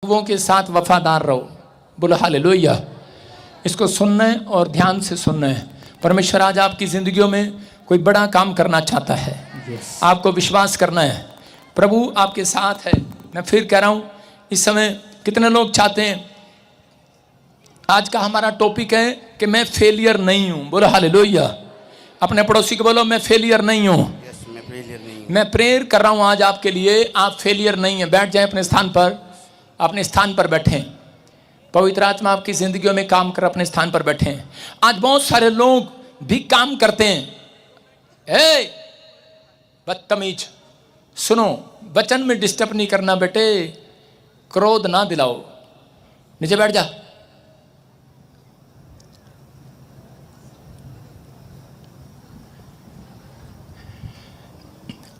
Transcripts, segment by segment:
लोगों के साथ वफादार रहो। बोलो हालेलुया। इसको सुनना है और ध्यान से सुनना है। परमेश्वर आज आपकी जिंदगियों में कोई बड़ा काम करना चाहता है। आपको विश्वास करना है, प्रभु आपके साथ है। मैं फिर कह रहा हूं, इस समय कितने लोग चाहते हैं, आज का हमारा टॉपिक है कि मैं फेलियर नहीं हूं। बोलो हालेलुया। अपने पड़ोसी को बोलो मैं फेलियर नहीं हूं। मैं प्रेयर कर रहा हूं आज आपके लिए, आप फेलियर नहीं है। बैठ जाए अपने स्थान पर, अपने स्थान पर बैठें। पवित्र आत्मा आपकी जिंदगियों में काम कर अपने स्थान पर बैठें। आज बहुत सारे लोग भी काम करते हैं। बदतमीज, सुनो, वचन में डिस्टर्ब नहीं करना बेटे, क्रोध ना दिलाओ। नीचे बैठ जा।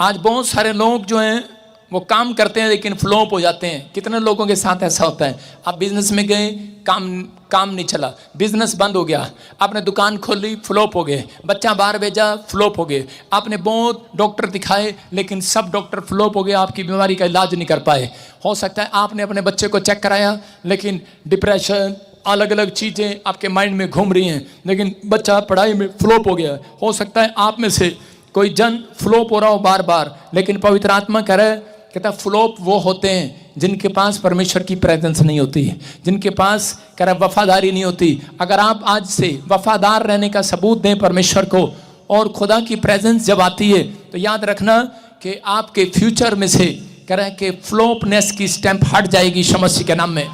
आज बहुत सारे लोग जो हैं वो काम करते हैं लेकिन फ्लॉप हो जाते हैं। कितने लोगों के साथ ऐसा होता है? आप बिजनेस में गए, काम नहीं चला, बिजनेस बंद हो गया। आपने दुकान खोली, फ्लॉप हो गए। बच्चा बाहर भेजा, फ्लॉप हो गए। आपने बहुत डॉक्टर दिखाए लेकिन सब डॉक्टर फ्लॉप हो गए, आपकी बीमारी का इलाज नहीं कर पाए। हो सकता है आपने अपने बच्चे को चेक कराया लेकिन डिप्रेशन, अलग अलग चीज़ें आपके माइंड में घूम रही हैं लेकिन बच्चा पढ़ाई में फ्लॉप हो गया। हो सकता है आप में से कोई जन फ्लॉप हो रहा हो बार बार, लेकिन पवित्र आत्मा कह रहा है, कहता फ्लॉप वो होते हैं जिनके पास परमेश्वर की प्रेजेंस नहीं होती, जिनके पास कह रहा वफादारी नहीं होती। अगर आप आज से वफादार रहने का सबूत दें परमेश्वर को, और खुदा की प्रेजेंस जब आती है तो याद रखना कि आपके फ्यूचर में से कह रहा है कि फ्लॉपनेस की स्टैंप हट जाएगी यीशु मसीह के नाम में।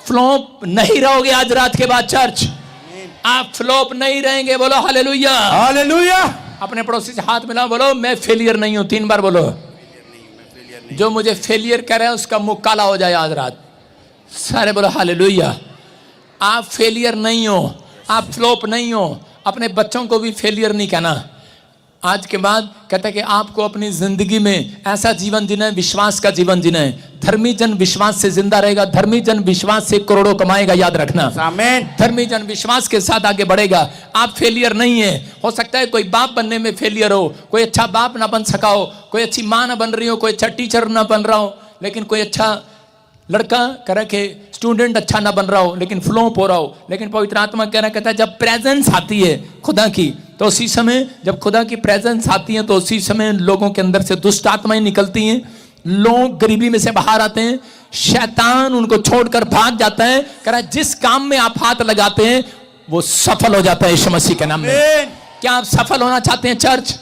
फ्लॉप नहीं रहोगे आज रात के बाद चर्च, आप फ्लॉप नहीं रहेंगे। बोलो हालेलुया, हालेलुया। अपने पड़ोसी से हाथ मिलाओ, बोलो मैं फेलियर नहीं हूं। 3 बार बोलो। जो मुझे फेलियर कह रहा है उसका मुंह काला हो जाए आज रात। सारे बोलो हालेलुया। आप फेलियर नहीं हो, आप फ्लॉप नहीं हो। अपने बच्चों को भी फेलियर नहीं कहना। आज के बाद कहता है कि आपको अपनी जिंदगी में ऐसा जीवन जीना है, विश्वास का जीवन जीना है। धर्मी जन विश्वास से जिंदा रहेगा, धर्मी जन विश्वास से करोड़ों कमाएगा। याद रखना, आमीन। धर्मी जन विश्वास के साथ आगे बढ़ेगा। आप फेलियर नहीं है। हो सकता है कोई बाप बनने में फेलियर हो, कोई अच्छा बाप ना बन सका हो, कोई अच्छी माँ ना बन रही हो, कोई अच्छा टीचर ना बन रहा हो, लेकिन कोई अच्छा लड़का कह रहा है स्टूडेंट अच्छा ना बन रहा हो लेकिन फ्लॉप हो रहा हो। लेकिन पवित्र आत्मा कह रहा कहता है जब प्रेजेंस आती है खुदा की, तो उसी समय जब खुदा की प्रेजेंस आती है तो उसी समय लोगों के अंदर से दुष्ट आत्माएं निकलती हैं, लोग गरीबी में से बाहर आते हैं, शैतान उनको छोड़कर भाग जाता है। कह रहा है जिस काम में आप हाथ लगाते हैं वो सफल हो जाता है यीशु मसीह के नाम में। क्या आप सफल होना चाहते हैं चर्च?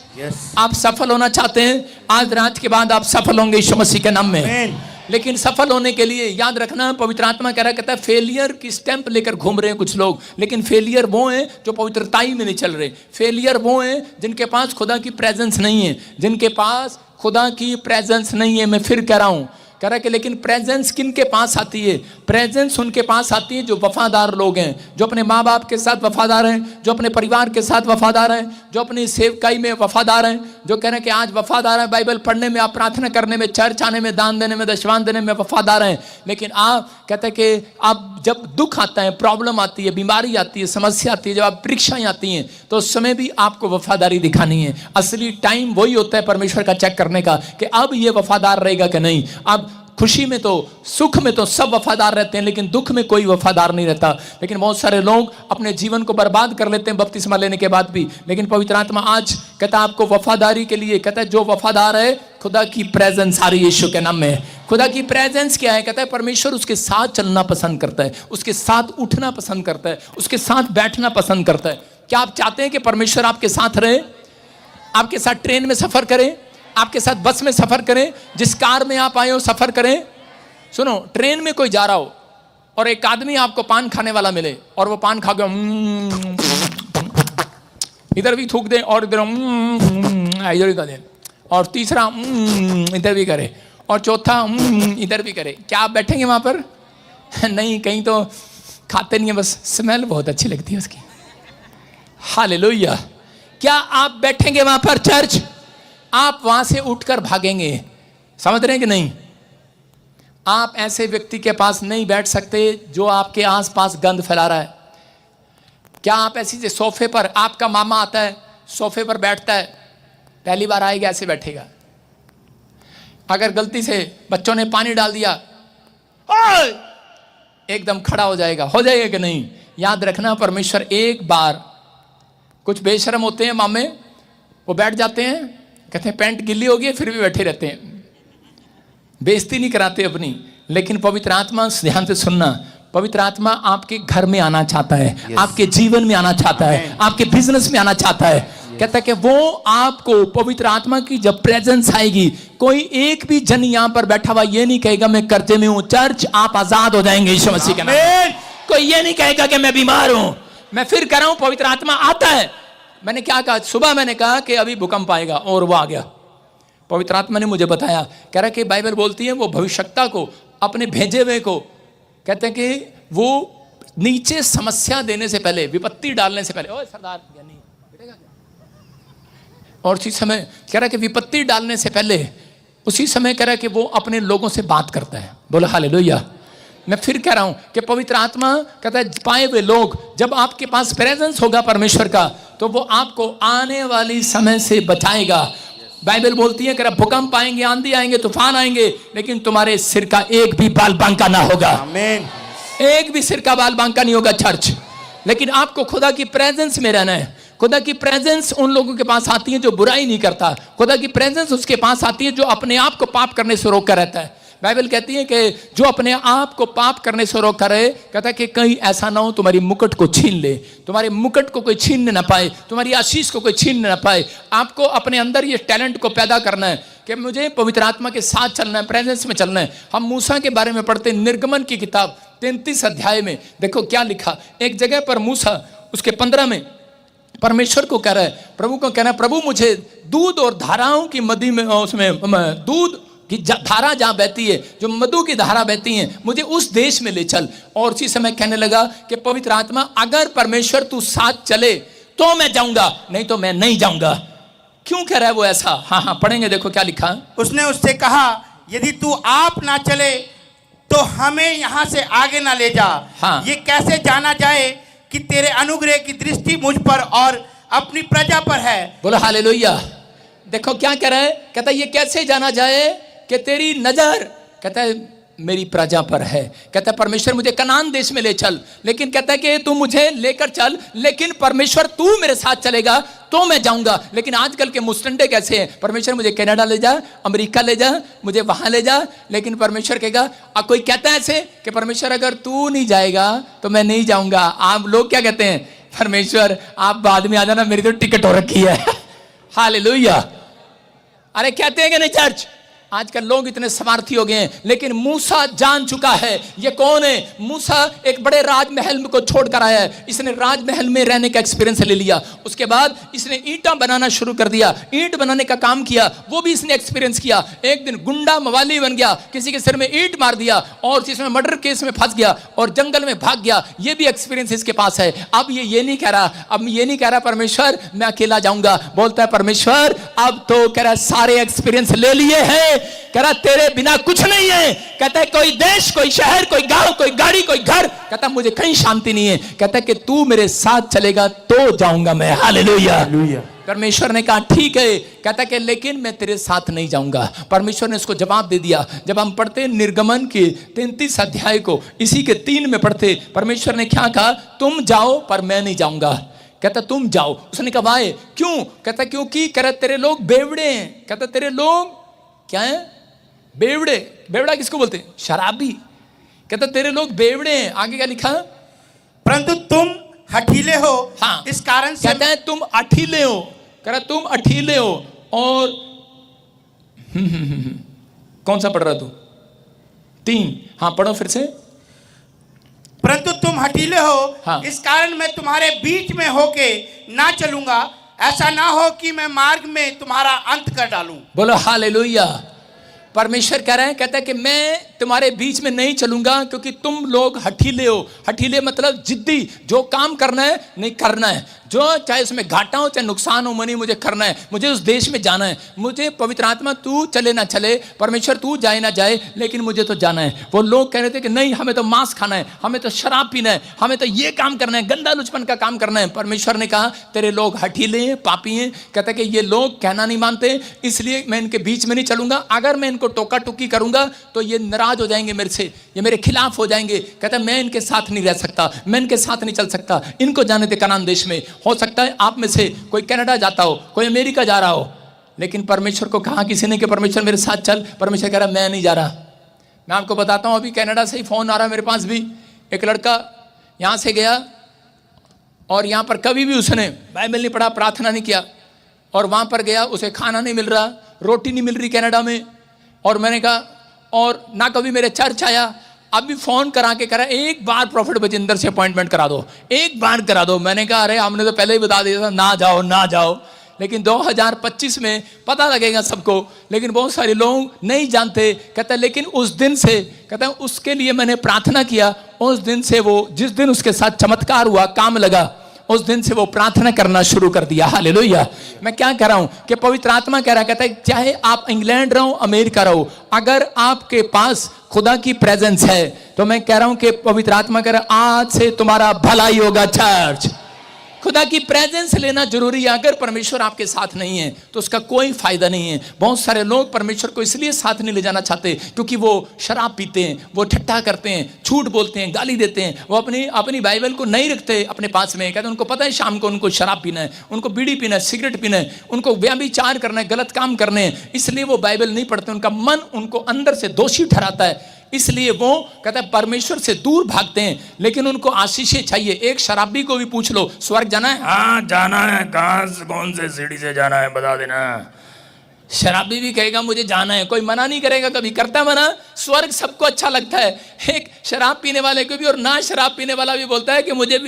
आप सफल होना चाहते हैं? आज रात के बाद आप सफल होंगे यीशु मसीह के नाम में। लेकिन सफल होने के लिए याद रखना, पवित्र आत्मा कह रहा कहता है फेलियर की स्टैंप लेकर घूम रहे हैं कुछ लोग, लेकिन फेलियर वो हैं जो पवित्रताई में नहीं चल रहे। फेलियर वो हैं जिनके पास खुदा की प्रेजेंस नहीं है, जिनके पास खुदा की प्रेजेंस नहीं है। मैं फिर कह रहा हूं, कह रहा कि लेकिन प्रेजेंस किन के पास आती है? प्रेजेंस उनके पास आती है जो वफादार लोग हैं, जो अपने माँ बाप के साथ वफादार हैं, जो अपने परिवार के साथ वफादार हैं, जो अपनी सेवकाई में वफादार हैं, जो कह रहे हैं कि आज वफादार है, बाइबल पढ़ने में, आप प्रार्थना करने में, चर्च आने में, दान देने में, दशवान देने में वफादार हैं। लेकिन आप कहते हैं कि आप जब दुख आता है, प्रॉब्लम आती है, बीमारी आती है, समस्या आती है, जब आप परीक्षाएं आती हैं तो उस समय भी आपको वफादारी दिखानी है। असली टाइम वही होता है परमेश्वर का चेक करने का कि अब ये वफादार रहेगा कि नहीं। अब खुशी में तो, सुख में तो सब वफादार रहते हैं लेकिन दुख में कोई वफादार नहीं रहता। लेकिन बहुत सारे लोग अपने जीवन को बर्बाद कर लेते हैं बपतिस्मा लेने के बाद भी। लेकिन पवित्र आत्मा आज कहता है आपको वफादारी के लिए, कहता है जो वफादार है खुदा की प्रेजेंस आ रही है यीशु के नाम में। खुदा की प्रेजेंस क्या है? कहता है परमेश्वर उसके साथ चलना पसंद करता है, उसके साथ उठना पसंद करता है, उसके साथ बैठना पसंद करता है। क्या आप चाहते हैं कि परमेश्वर आपके साथ रहे, आपके साथ ट्रेन में सफर करें, आपके साथ बस में सफर करें, जिस कार में आप आए हो सफर करें? सुनो, ट्रेन में कोई जा रहा हो और एक आदमी आपको पान खाने वाला मिले और वो पान खा के इधर भी थूक दे और इधर इधर भी कर दे, और तीसरा इधर भी करे, और चौथा इधर भी करे, क्या आप बैठेंगे वहां पर? नहीं, कहीं तो खाते नहीं है, बस स्मेल बहुत अच्छी लगती है उसकी। हालेलुया। क्या आप बैठेंगे वहां पर चर्च? आप वहां से उठकर भागेंगे। समझ रहे हैं कि नहीं? आप ऐसे व्यक्ति के पास नहीं बैठ सकते जो आपके आसपास गंद फैला रहा है। क्या आप ऐसी सोफे पर, आपका मामा आता है, सोफे पर बैठता है, पहली बार आएगा ऐसे बैठेगा। अगर गलती से बच्चों ने पानी डाल दिया ओए, एकदम खड़ा हो जाएगा कि नहीं? याद रखना, परमेश्वर एक बार, कुछ बेशर्म होते हैं मामे, वो बैठ जाते हैं, कहते हैं पैंट गिल्ली हो गई, फिर भी बैठे रहते हैं, बेइज्जती नहीं कराते अपनी। लेकिन पवित्र आत्मा, ध्यान से सुनना, पवित्र आत्मा आपके घर में आना चाहता है, आपके जीवन में आना चाहता है, आपके बिजनेस में आना चाहता है। कहता है कि वो आपको, पवित्र आत्मा की जब प्रेजेंस आएगी, कोई एक भी जन यहां पर बैठा हुआ ये नहीं कहेगा मैं कर्जे में हूं। चर्च, आप आजाद हो जाएंगे यीशु मसीह के नाम में। कोई ये नहीं कहेगा कि मैं बीमार हूं। मैं फिर कह रहा हूं, पवित्र आत्मा आता है। मैंने क्या कहा सुबह? मैंने कहा कि अभी भूकंप आएगा, और वो आ गया। पवित्र आत्मा ने मुझे बताया, कह रहा कि बाइबल बोलती है वो भविष्यवक्ता को, अपने भेजे हुए को, कहते हैं कि वो नीचे समस्या देने से पहले, विपत्ति डालने से पहले, ओए सरदार ज्ञानी बेटेगा क्या? और उसी समय कह रहा कि विपत्ति डालने से पहले, उसी समय कह रहा कि वो अपने लोगों से बात करता है। बोलो हालेलुया। मैं फिर कह रहा हूं कि पवित्र आत्मा कहता है पाए हुए लोग, जब आपके पास प्रेजेंस होगा परमेश्वर का, तो वो आपको आने वाली समय से बचाएगा। बाइबल बोलती है कि भूकंप आएंगे, आंधी आएंगे, तूफान आएंगे, लेकिन तुम्हारे सिर का एक भी बाल बांका ना होगा। आमीन। एक भी सिर का बाल बांका नहीं होगा चर्च। लेकिन आपको खुदा की प्रेजेंस में रहना है। खुदा की प्रेजेंस उन लोगों के पास आती है जो बुराई नहीं करता। खुदा की प्रेजेंस उसके पास आती है जो अपने आप को पाप करने से रोका रहता है। बाइबल कहती है कि जो अपने आप को पाप करने से रोका रहे, कहता है कि कहीं ऐसा ना हो तुम्हारी मुकुट को छीन ले, तुम्हारे मुकुट को कोई छीनने ना पाए, तुम्हारी आशीष को कोई छीनने ना पाए। आपको अपने अंदर ये टैलेंट को पैदा करना है कि मुझे पवित्र आत्मा के साथ चलना है, प्रेजेंस में चलना है। हम मूसा के बारे में पढ़ते हैं, निर्गमन की किताब 33 अध्याय में देखो क्या लिखा। एक जगह पर मूसा उसके 15 में परमेश्वर को कह रहा है, प्रभु को कह रहा है, प्रभु मुझे दूध और धाराओं की नदी में, उसमें दूध की धारा जहां बहती है, जो मधु की धारा बहती है, मुझे उस देश में ले चल। और उसी समय कहने लगा कि पवित्र आत्मा, अगर परमेश्वर तू साथ चले तो मैं जाऊंगा, नहीं तो मैं नहीं जाऊंगा। क्यों कह रहा है वो ऐसा? हाँ, पढ़ेंगे, देखो क्या लिखा। उसने उससे कहा, यदि तू आप ना चले तो हमें यहाँ से आगे ना ले जा। हाँ। ये कैसे जाना जाए कि तेरे अनुग्रह की दृष्टि मुझ पर और अपनी प्रजा पर है। बोलो हालेलुया। देखो क्या कह रहा है, कहता है ये कैसे जाना जाए कि तेरी नजर, कहता है मेरी प्रजा पर है। कहता है परमेश्वर मुझे कनान देश में ले चल, लेकिन कहता है कि तू मुझे लेकर चल, लेकिन परमेश्वर तू मेरे साथ चलेगा तो मैं जाऊंगा। लेकिन आजकल के मुस्टंडे कैसे हैं, परमेश्वर मुझे कनाडा ले जा, अमेरिका ले जा, मुझे वहां ले जा, लेकिन परमेश्वर कहेगा, कोई कहता है ऐसे कि परमेश्वर अगर तू नहीं जाएगा तो मैं नहीं जाऊंगा। आप लोग क्या कहते हैं, परमेश्वर आप बाद में आ जाना, मेरी तो टिकट हो रखी है। हालेलुया। अरे कहते हैं कि नहीं चर्च? आजकल लोग इतने स्वार्थी हो गए हैं, लेकिन मूसा जान चुका है ये कौन है। मूसा एक बड़े राजमहल को छोड़कर आया है, इसने राजमहल में रहने का एक्सपीरियंस ले लिया। उसके बाद इसने ईंटा बनाना शुरू कर दिया, ईंट बनाने का काम किया, वो भी इसने एक्सपीरियंस किया। एक दिन गुंडा मवाली बन गया, किसी के सिर में ईंट मार दिया और इसमें मर्डर केस में फंस गया और जंगल में भाग गया। ये भी एक्सपीरियंस इसके पास है। अब ये नहीं कह रहा, अब ये नहीं कह रहा परमेश्वर मैं अकेला जाऊंगा, बोलता है परमेश्वर अब तो कह रहा सारे एक्सपीरियंस ले लिए हैं, कह रहा तेरे बिना कुछ नहीं है। कहता है कोई देश, कोई शहर, कोई गांव, कोई गाड़ी, कोई घर, कहता मुझे कहीं शांति नहीं है। कहता है कि तू मेरे साथ चलेगा तो जाऊंगा मैं। हालेलुया। परमेश्वर ने कहा ठीक है। कहता है कि लेकिन मैं तेरे साथ नहीं जाऊंगा। परमेश्वर ने उसको जवाब दे दिया। जब हम पढ़ते निर्गमन के 33 अध्याय को, इसी के 3 में पढ़ते, परमेश्वर ने क्या कहा, तुम जाओ पर मैं नहीं जाऊंगा। कहता तुम जाओ। उसने कहा वाए क्यों? कहता क्योंकि कह तेरे लोग बेवड़े हैं। कहता तेरे लोग क्या है? बेवड़े। बेवड़ा किसको बोलते हैं? शराबी। कहता तेरे लोग बेवड़े हैं। आगे क्या लिखा? परंतु तुम हठीले हो। हाँ, इस कारण से कहता है तुम अठीले हो। कह रहा तुम अठीले हो। और कौन सा पढ़ रहा तू? 3। हाँ पढ़ो फिर से। परंतु तुम हठीले हो। हाँ। इस कारण मैं तुम्हारे बीच में होके ना चलूंगा, ऐसा ना हो कि मैं मार्ग में तुम्हारा अंत कर डालूं। बोलो हालेलुया। परमेश्वर कह रहे हैं, कहता है कि मैं तुम्हारे बीच में नहीं चलूंगा क्योंकि तुम लोग हठीले हो। हठीले मतलब जिद्दी, जो काम करना है नहीं करना है, जो चाहे उसमें घाटा हो चाहे नुकसान हो, मनी मुझे करना है, मुझे उस देश में जाना है। मुझे पवित्र आत्मा तू चले ना चले, परमेश्वर तू जाए ना जाए, लेकिन मुझे तो जाना है। वो लोग कह रहे थे कि नहीं हमें तो मांस खाना है, हमें तो शराब पीना है, हमें तो ये काम करना है, गंदा लुचपन का काम करना है। परमेश्वर ने कहा तेरे लोग हठीले हैं, पापी हैं। कहता है कि ये लोग कहना नहीं मानते, इसलिए मैं इनके बीच में नहीं चलूंगा। अगर मैं इनको टोका टोकी करूंगा तो ये नाराज हो जाएंगे मेरे से, ये मेरे खिलाफ हो जाएंगे। कहता है मैं इनके साथ नहीं रह सकता, मैं इनके साथ नहीं चल सकता, इनको जाने दे कनान देश में। हो सकता है आप में से कोई कनाडा जाता हो, कोई अमेरिका जा रहा हो, लेकिन परमेश्वर को कहा किसी ने कि परमेश्वर मेरे साथ चल, परमेश्वर कह रहा मैं नहीं जा रहा। मैं आपको बताता हूँ, अभी कनाडा से ही फ़ोन आ रहा है मेरे पास भी। एक लड़का यहाँ से गया और यहाँ पर कभी भी उसने बाइबल नहीं पढ़ा, प्रार्थना नहीं किया, और वहाँ पर गया, उसे खाना नहीं मिल रहा, रोटी नहीं मिल रही कनाडा में। और मैंने कहा, और ना कभी मेरे चर्च आया, अभी फ़ोन करा के करा एक बार प्रॉफिट बजिंदर से अपॉइंटमेंट करा दो, एक बार करा दो। मैंने कहा अरे हमने तो पहले ही बता दिया था ना जाओ ना जाओ। लेकिन 2025 में पता लगेगा सबको, लेकिन बहुत सारे लोग नहीं जानते। कहता है लेकिन उस दिन से, कहता है उसके लिए मैंने प्रार्थना किया, उस दिन से वो, जिस दिन उसके साथ चमत्कार हुआ, काम लगा, उस दिन से वो प्रार्थना करना शुरू कर दिया। हालेलुया। मैं क्या कह रहा हूं कि पवित्र आत्मा कह रहा, कहता है चाहे आप इंग्लैंड रहो, अमेरिका रहो, अगर आपके पास खुदा की प्रेजेंस है, तो मैं कह रहा हूं कि पवित्र आत्मा कह रहा आज से तुम्हारा भलाई होगा। चर्च, खुदा की प्रेजेंस लेना जरूरी है। अगर परमेश्वर आपके साथ नहीं है तो उसका कोई फायदा नहीं है। बहुत सारे लोग परमेश्वर को इसलिए साथ नहीं ले जाना चाहते क्योंकि वो शराब पीते हैं, वो ठट्ठा करते हैं, झूठ बोलते हैं, गाली देते हैं, वो अपनी बाइबल को नहीं रखते अपने पास में। कहते हैं उनको पता है शाम को उनको शराब पीना है, उनको बीड़ी पीना है, सिगरेट पीना है, उनको व्यभिचार करना है, गलत काम करने हैं, इसलिए वो बाइबल नहीं पढ़ते। उनका मन उनको अंदर से दोषी ठहराता है, इसलिए वो कहता है परमेश्वर से दूर भागते हैं। लेकिन उनको आशीषें चाहिए। एक शराबी को भी पूछ लो स्वर्ग जाना है, हाँ जाना है, कहाँ से, कौन से सीढ़ी से जाना है बता देना। शराबी भी कहेगा मुझे जाना है, कोई मना नहीं करेगा, कभी करता मना। स्वर्ग सबको अच्छा लगता है। एक शराब पीने वाले को भी और ना शराब पीने वाला भी बोलता है कि मुझे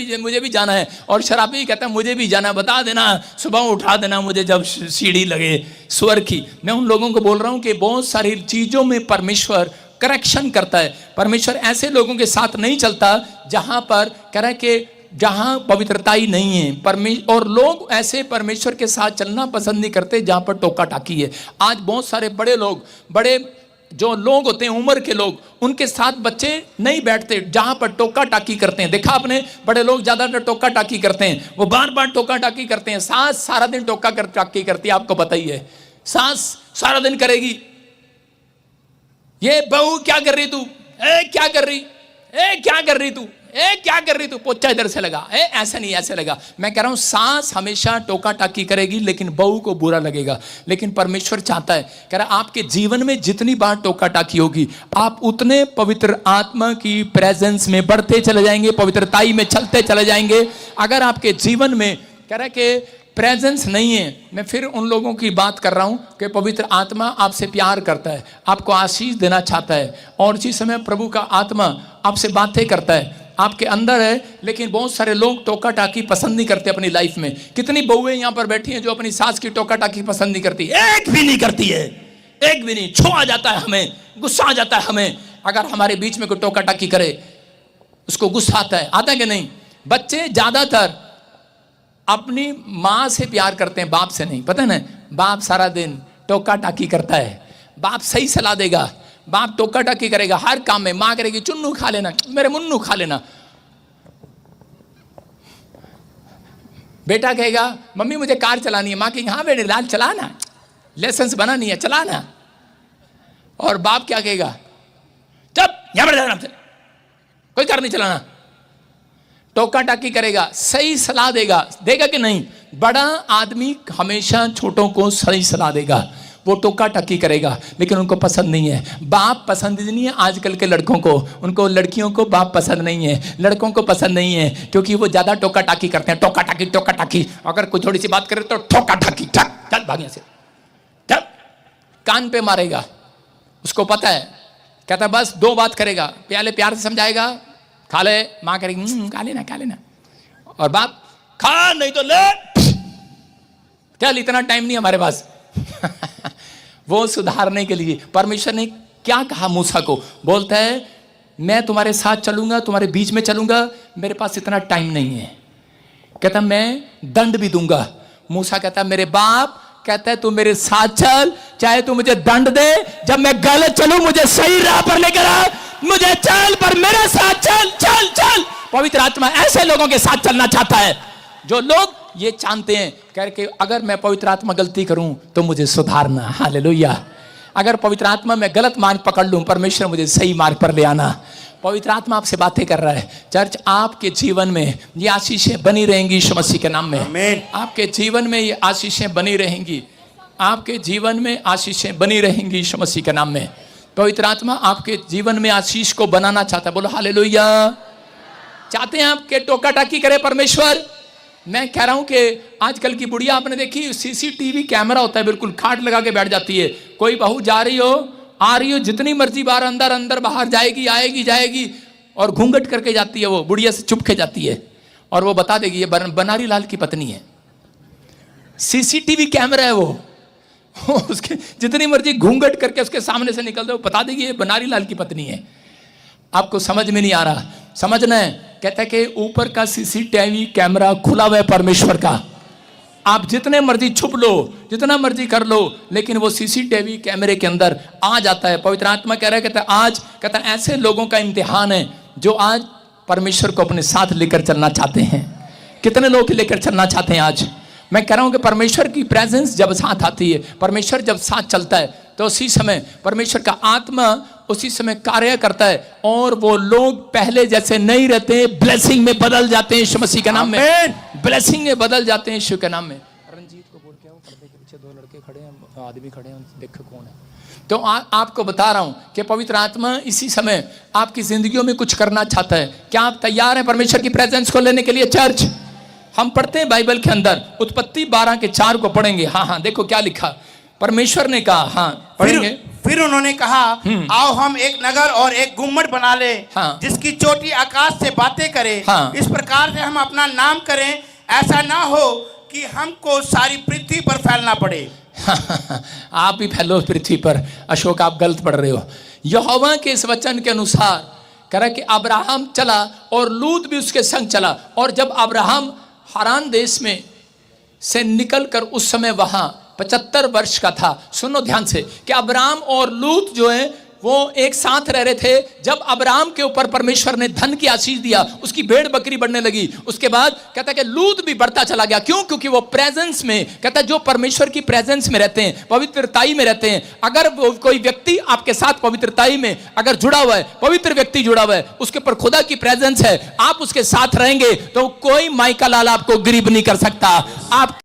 भी जाना है, और शराबी कहता है मुझे भी जाना है, बता देना, सुबह उठा देना मुझे जब सीढ़ी लगे स्वर्ग की। मैं उन लोगों को बोल रहा हूँ कि बहुत सारी चीज़ों में परमेश्वर करेक्शन करता है। परमेश्वर ऐसे लोगों के साथ नहीं चलता जहां पर कह रहा है कि जहां पवित्रता ही नहीं है। और लोग ऐसे परमेश्वर के साथ चलना पसंद नहीं करते जहां पर टोका टाकी है। आज बहुत सारे बड़े लोग, बड़े जो लोग होते हैं उम्र के लोग, उनके साथ बच्चे नहीं बैठते जहां पर टोका टाकी करते हैं। देखा आपने, बड़े लोग ज्यादातर टोका टाकी करते हैं, वो बार बार टोका टाकी करते हैं। सास सारा दिन टोका टाकी करती है, आपको पता ही है, सास सारा दिन करेगी, ये बहू क्या कर रही तू, ए क्या कर रही, ए क्या कर रही तू, ए क्या कर रही तू, पोछा इधर से लगा, ए ऐसा नहीं ऐसे लगा। मैं कह रहा हूं सास हमेशा टोका टाकी करेगी, लेकिन बहू को बुरा लगेगा। लेकिन परमेश्वर चाहता है, कह रहा है आपके जीवन में जितनी बार टोका टाकी होगी, आप उतने पवित्र आत्मा की प्रेजेंस में बढ़ते चले जाएंगे, पवित्रताई में चलते चले जाएंगे। अगर आपके जीवन में कह रहा है कि प्रेजेंस नहीं है, मैं फिर उन लोगों की बात कर रहा हूं कि पवित्र आत्मा आपसे प्यार करता है, आपको आशीष देना चाहता है, और इसी समय प्रभु का आत्मा आपसे बातें करता है, आपके अंदर है। लेकिन बहुत सारे लोग टोका टाकी पसंद नहीं करते अपनी लाइफ में। कितनी बहुएं यहाँ पर बैठी हैं जो अपनी सास की टोका टाकी पसंद नहीं करती, एक भी नहीं करती है, एक भी नहीं। छो आ जाता है हमें, गुस्सा आ जाता है हमें अगर हमारे बीच में कोई टोका टाकी करे, उसको गुस्सा आता है कि नहीं। बच्चे ज्यादातर अपनी माँ से प्यार करते हैं, बाप से नहीं, पता है ना। बाप सारा दिन टोका टाकी करता है, बाप सही सलाह देगा, बाप टोका टाकी करेगा हर काम में। माँ करेगी चुन्नू खा लेना, मेरे मुन्नू खा लेना। बेटा कहेगा मम्मी मुझे कार चलानी है, माँ कहेगी हाँ बेटे लाल चलाना, लाइसेंस बनानी है चलाना। और बाप क्या कहेगा, चुप यहां पर कोई कार नहीं चलाना। टोका टाकी करेगा, सही सलाह देगा कि नहीं। बड़ा आदमी हमेशा छोटों को सही सलाह देगा, वो टोका टाकी करेगा, लेकिन उनको पसंद नहीं है। बाप पसंद नहीं है आजकल के लड़कों को, उनको लड़कियों को बाप पसंद नहीं है, लड़कों को पसंद नहीं है, क्योंकि वो ज्यादा टोका टाकी करते हैं। टोका टाकी, अगर कोई थोड़ी सी बात करे तो ठोका टाकी, चल भाग यहाँ से, चल कान पे मारेगा। उसको पता है, कहता बस दो बात करेगा, पहले प्यार से समझाएगा, खा ले, माँ करेगी खा लेना, और बाप खा नहीं तो ले, चल इतना टाइम नहीं हमारे पास। वो सुधारने के लिए परमेश्वर ने क्या कहा मूसा को, बोलता है मैं तुम्हारे साथ चलूंगा, तुम्हारे बीच में चलूंगा, मेरे पास इतना टाइम नहीं है। कहता मैं दंड भी दूंगा। मूसा कहता मेरे बाप, कहता है तू मेरे साथ चल, चाहे तू मुझे दंड दे, जब मैं गलत चलूं मुझे सही राह पर लेकर आ, मुझे चल पर मेरे साथ चल चल चल। पवित्र आत्मा ऐसे लोगों के साथ चलना चाहता है जो लोग ये जानते हैं, कह के अगर मैं पवित्र आत्मा गलती करूं तो मुझे सुधारना। हालेलुया। अगर पवित्र आत्मा में गलत मार्ग पकड़ लूं, परमेश्वर मुझे सही मार्ग पर ले आना। पवित्र आत्मा आपसे बातें कर रहा है। चर्च, आपके जीवन में ये आशीषें बनी रहेंगी यीशु मसीह के नाम में। आमीन। आपके जीवन में ये आशीषें बनी रहेंगी, आपके जीवन में आशीषें बनी रहेंगी यीशु मसीह के नाम में। पवित्र आत्मा आपके जीवन में आशीष को बनाना चाहता है। बोलो हालेलुया। चाहते हैं आपके टोका टाकी करे परमेश्वर। मैं कह रहा हूं कि आजकल की बुढ़िया आपने देखी, सीसीटीवी कैमरा होता है, बिल्कुल खाट लगा के बैठ जाती है। कोई बहू जा रही हो, आ रही हो, जितनी मर्जी बार अंदर अंदर बाहर जाएगी, आएगी जाएगी, और घूंघट करके जाती है। वो बुढ़िया से चुप के जाती है और वो बता देगी ये बनारी लाल की पत्नी है। सीसीटीवी कैमरा है वो उसके जितनी मर्जी घूंघट करके उसके सामने से निकल दो, बता देगी ये बनारी लाल की पत्नी है। आपको समझ में नहीं आ रहा, समझना है। कहता है कि ऊपर का सीसीटीवी कैमरा खुला हुआ है परमेश्वर का। आप जितने मर्जी छुप लो, जितना मर्जी कर लो, लेकिन वो सीसीटीवी कैमरे के अंदर आ जाता है। पवित्र आत्मा कह रहा है, कहता है आज, कहता है ऐसे लोगों का इम्तिहान है जो आज परमेश्वर को अपने साथ लेकर चलना चाहते हैं। कितने लोग लेकर चलना चाहते हैं आज? मैं कह रहा हूं कि परमेश्वर की प्रेजेंस जब साथ आती है, परमेश्वर जब साथ चलता है, तो उसी समय परमेश्वर का आत्मा उसी समय कार्य करता है और वो लोग पहले जैसे नहीं रहते, ब्लेसिंग में बदल जाते हैं यीशु मसीह के नाम में। ब्लेसिंग में बदल जाते हैं यीशु के नाम में। रंजीत को बोल के आओ, पर्दे के पीछे दो लड़के खड़े हैं, आदमी खड़े हैं, देखो कौन है। तो आपको बता रहा हूं कि पवित्र आत्मा इसी समय आपकी जिंदगियों में कुछ करना चाहता है। क्या आप तैयार हैं परमेश्वर की प्रेजेंस को लेने के लिए? चर्च, हम पढ़ते हैं बाइबल के अंदर, उत्पत्ति 12:4 को पढ़ेंगे। हाँ, देखो क्या लिखा। परमेश्वर ने कहा, हाँ पढ़ेंगे। फिर उन्होंने कहा, आओ हम एक नगर और एक गुम्मट बना ले, हाँ। जिसकी चोटी आकाश से बातें करे, हाँ। इस प्रकार से हम अपना नाम करें, ऐसा ना हो कि हमको सारी पृथ्वी पर फैलना पड़े। आप भी फैलो पृथ्वी पर। अशोक, आप गलत पढ़ रहे हो। यहोवा के इस वचन के अनुसार करा कि अब्राहम चला और लूत भी उसके संग चला। और जब अब्राहम हारान देश में से निकलकर उस समय वहां 75 वर्ष का था। सुनो ध्यान से कि अब्राहम और लूत जो है वो एक साथ रह रहे थे। जब अब्राहम के ऊपर परमेश्वर ने धन की आशीष दिया, उसकी भेड़ बकरी बढ़ने लगी। उसके बाद कहता है कि लूत भी बढ़ता चला गया। क्यों? क्योंकि वो प्रेजेंस में, कहता है जो परमेश्वर की प्रेजेंस में रहते हैं, पवित्रताई में रहते हैं। अगर वो कोई व्यक्ति आपके साथ पवित्रताई में अगर जुड़ा हुआ है, पवित्र व्यक्ति जुड़ा हुआ है, उसके ऊपर खुदा की प्रेजेंस है, आप उसके साथ रहेंगे तो कोई माइका लाल आपको गरीब नहीं कर सकता। आप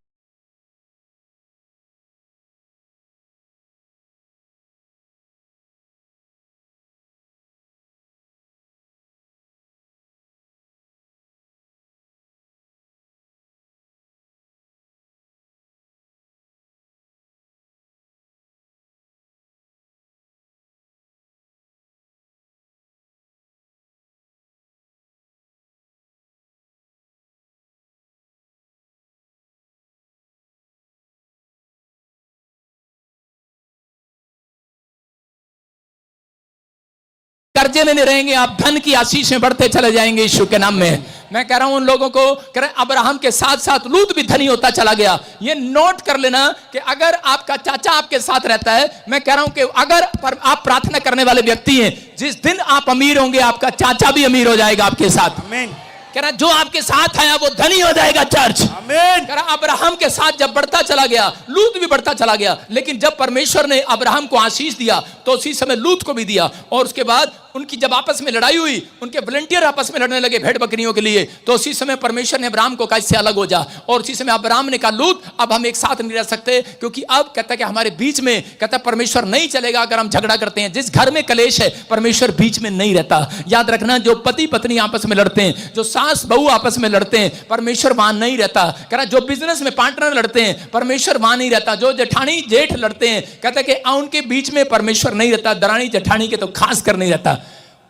कर्जे में नहीं रहेंगे, आप धन की आशीष में बढ़ते चले जाएंगे यीशु के नाम में। मैं कह रहा हूं उन लोगों को, कह रहे अब्राहम के साथ साथ लूत भी धनी होता चला गया। ये नोट कर लेना कि अगर आपका चाचा आपके साथ रहता है, मैं कह रहा हूं कि अगर आप प्रार्थना करने वाले व्यक्ति हैं, जिस दिन आप अमीर होंगे आपका चाचा भी अमीर हो जाएगा आपके साथ। आमीन। कह रहा जो आपके साथ आया वो धनी हो जाएगा। चर्च, आमीन। कह रहा अब्राहम के साथ जब बढ़ता चला गया, लूत भी बढ़ता चला गया। लेकिन जब परमेश्वर ने अब्राहम को आशीष दिया तो उसी समय लूत को भी दिया। और उसके बाद उनकी जब आपस में लड़ाई हुई, उनके वॉलंटियर आपस में लड़ने लगे भेड़ बकरियों के लिए, तो उसी समय परमेश्वर ने अब्राहम को कहा इससे अलग हो जा। और उसी समय अब्राहम ने कहा लूत अब हम एक साथ नहीं रह सकते, क्योंकि अब कहता है कि हमारे बीच में, कहता है परमेश्वर नहीं चलेगा अगर हम झगड़ा करते हैं। जिस घर में कलेश है परमेश्वर बीच में नहीं रहता। याद रखना, जो पति पत्नी आपस में लड़ते हैं, जो सास बहू आपस में लड़ते हैं, परमेश्वर वहां नहीं रहता। कह रहा जो बिजनेस में पार्टनर लड़ते हैं परमेश्वर वहां नहीं रहता। जो जेठानी जेठ लड़ते हैं, कहता है कि उनके बीच में परमेश्वर नहीं रहता। दरानी जेठानी के तो खास कर नहीं रहता,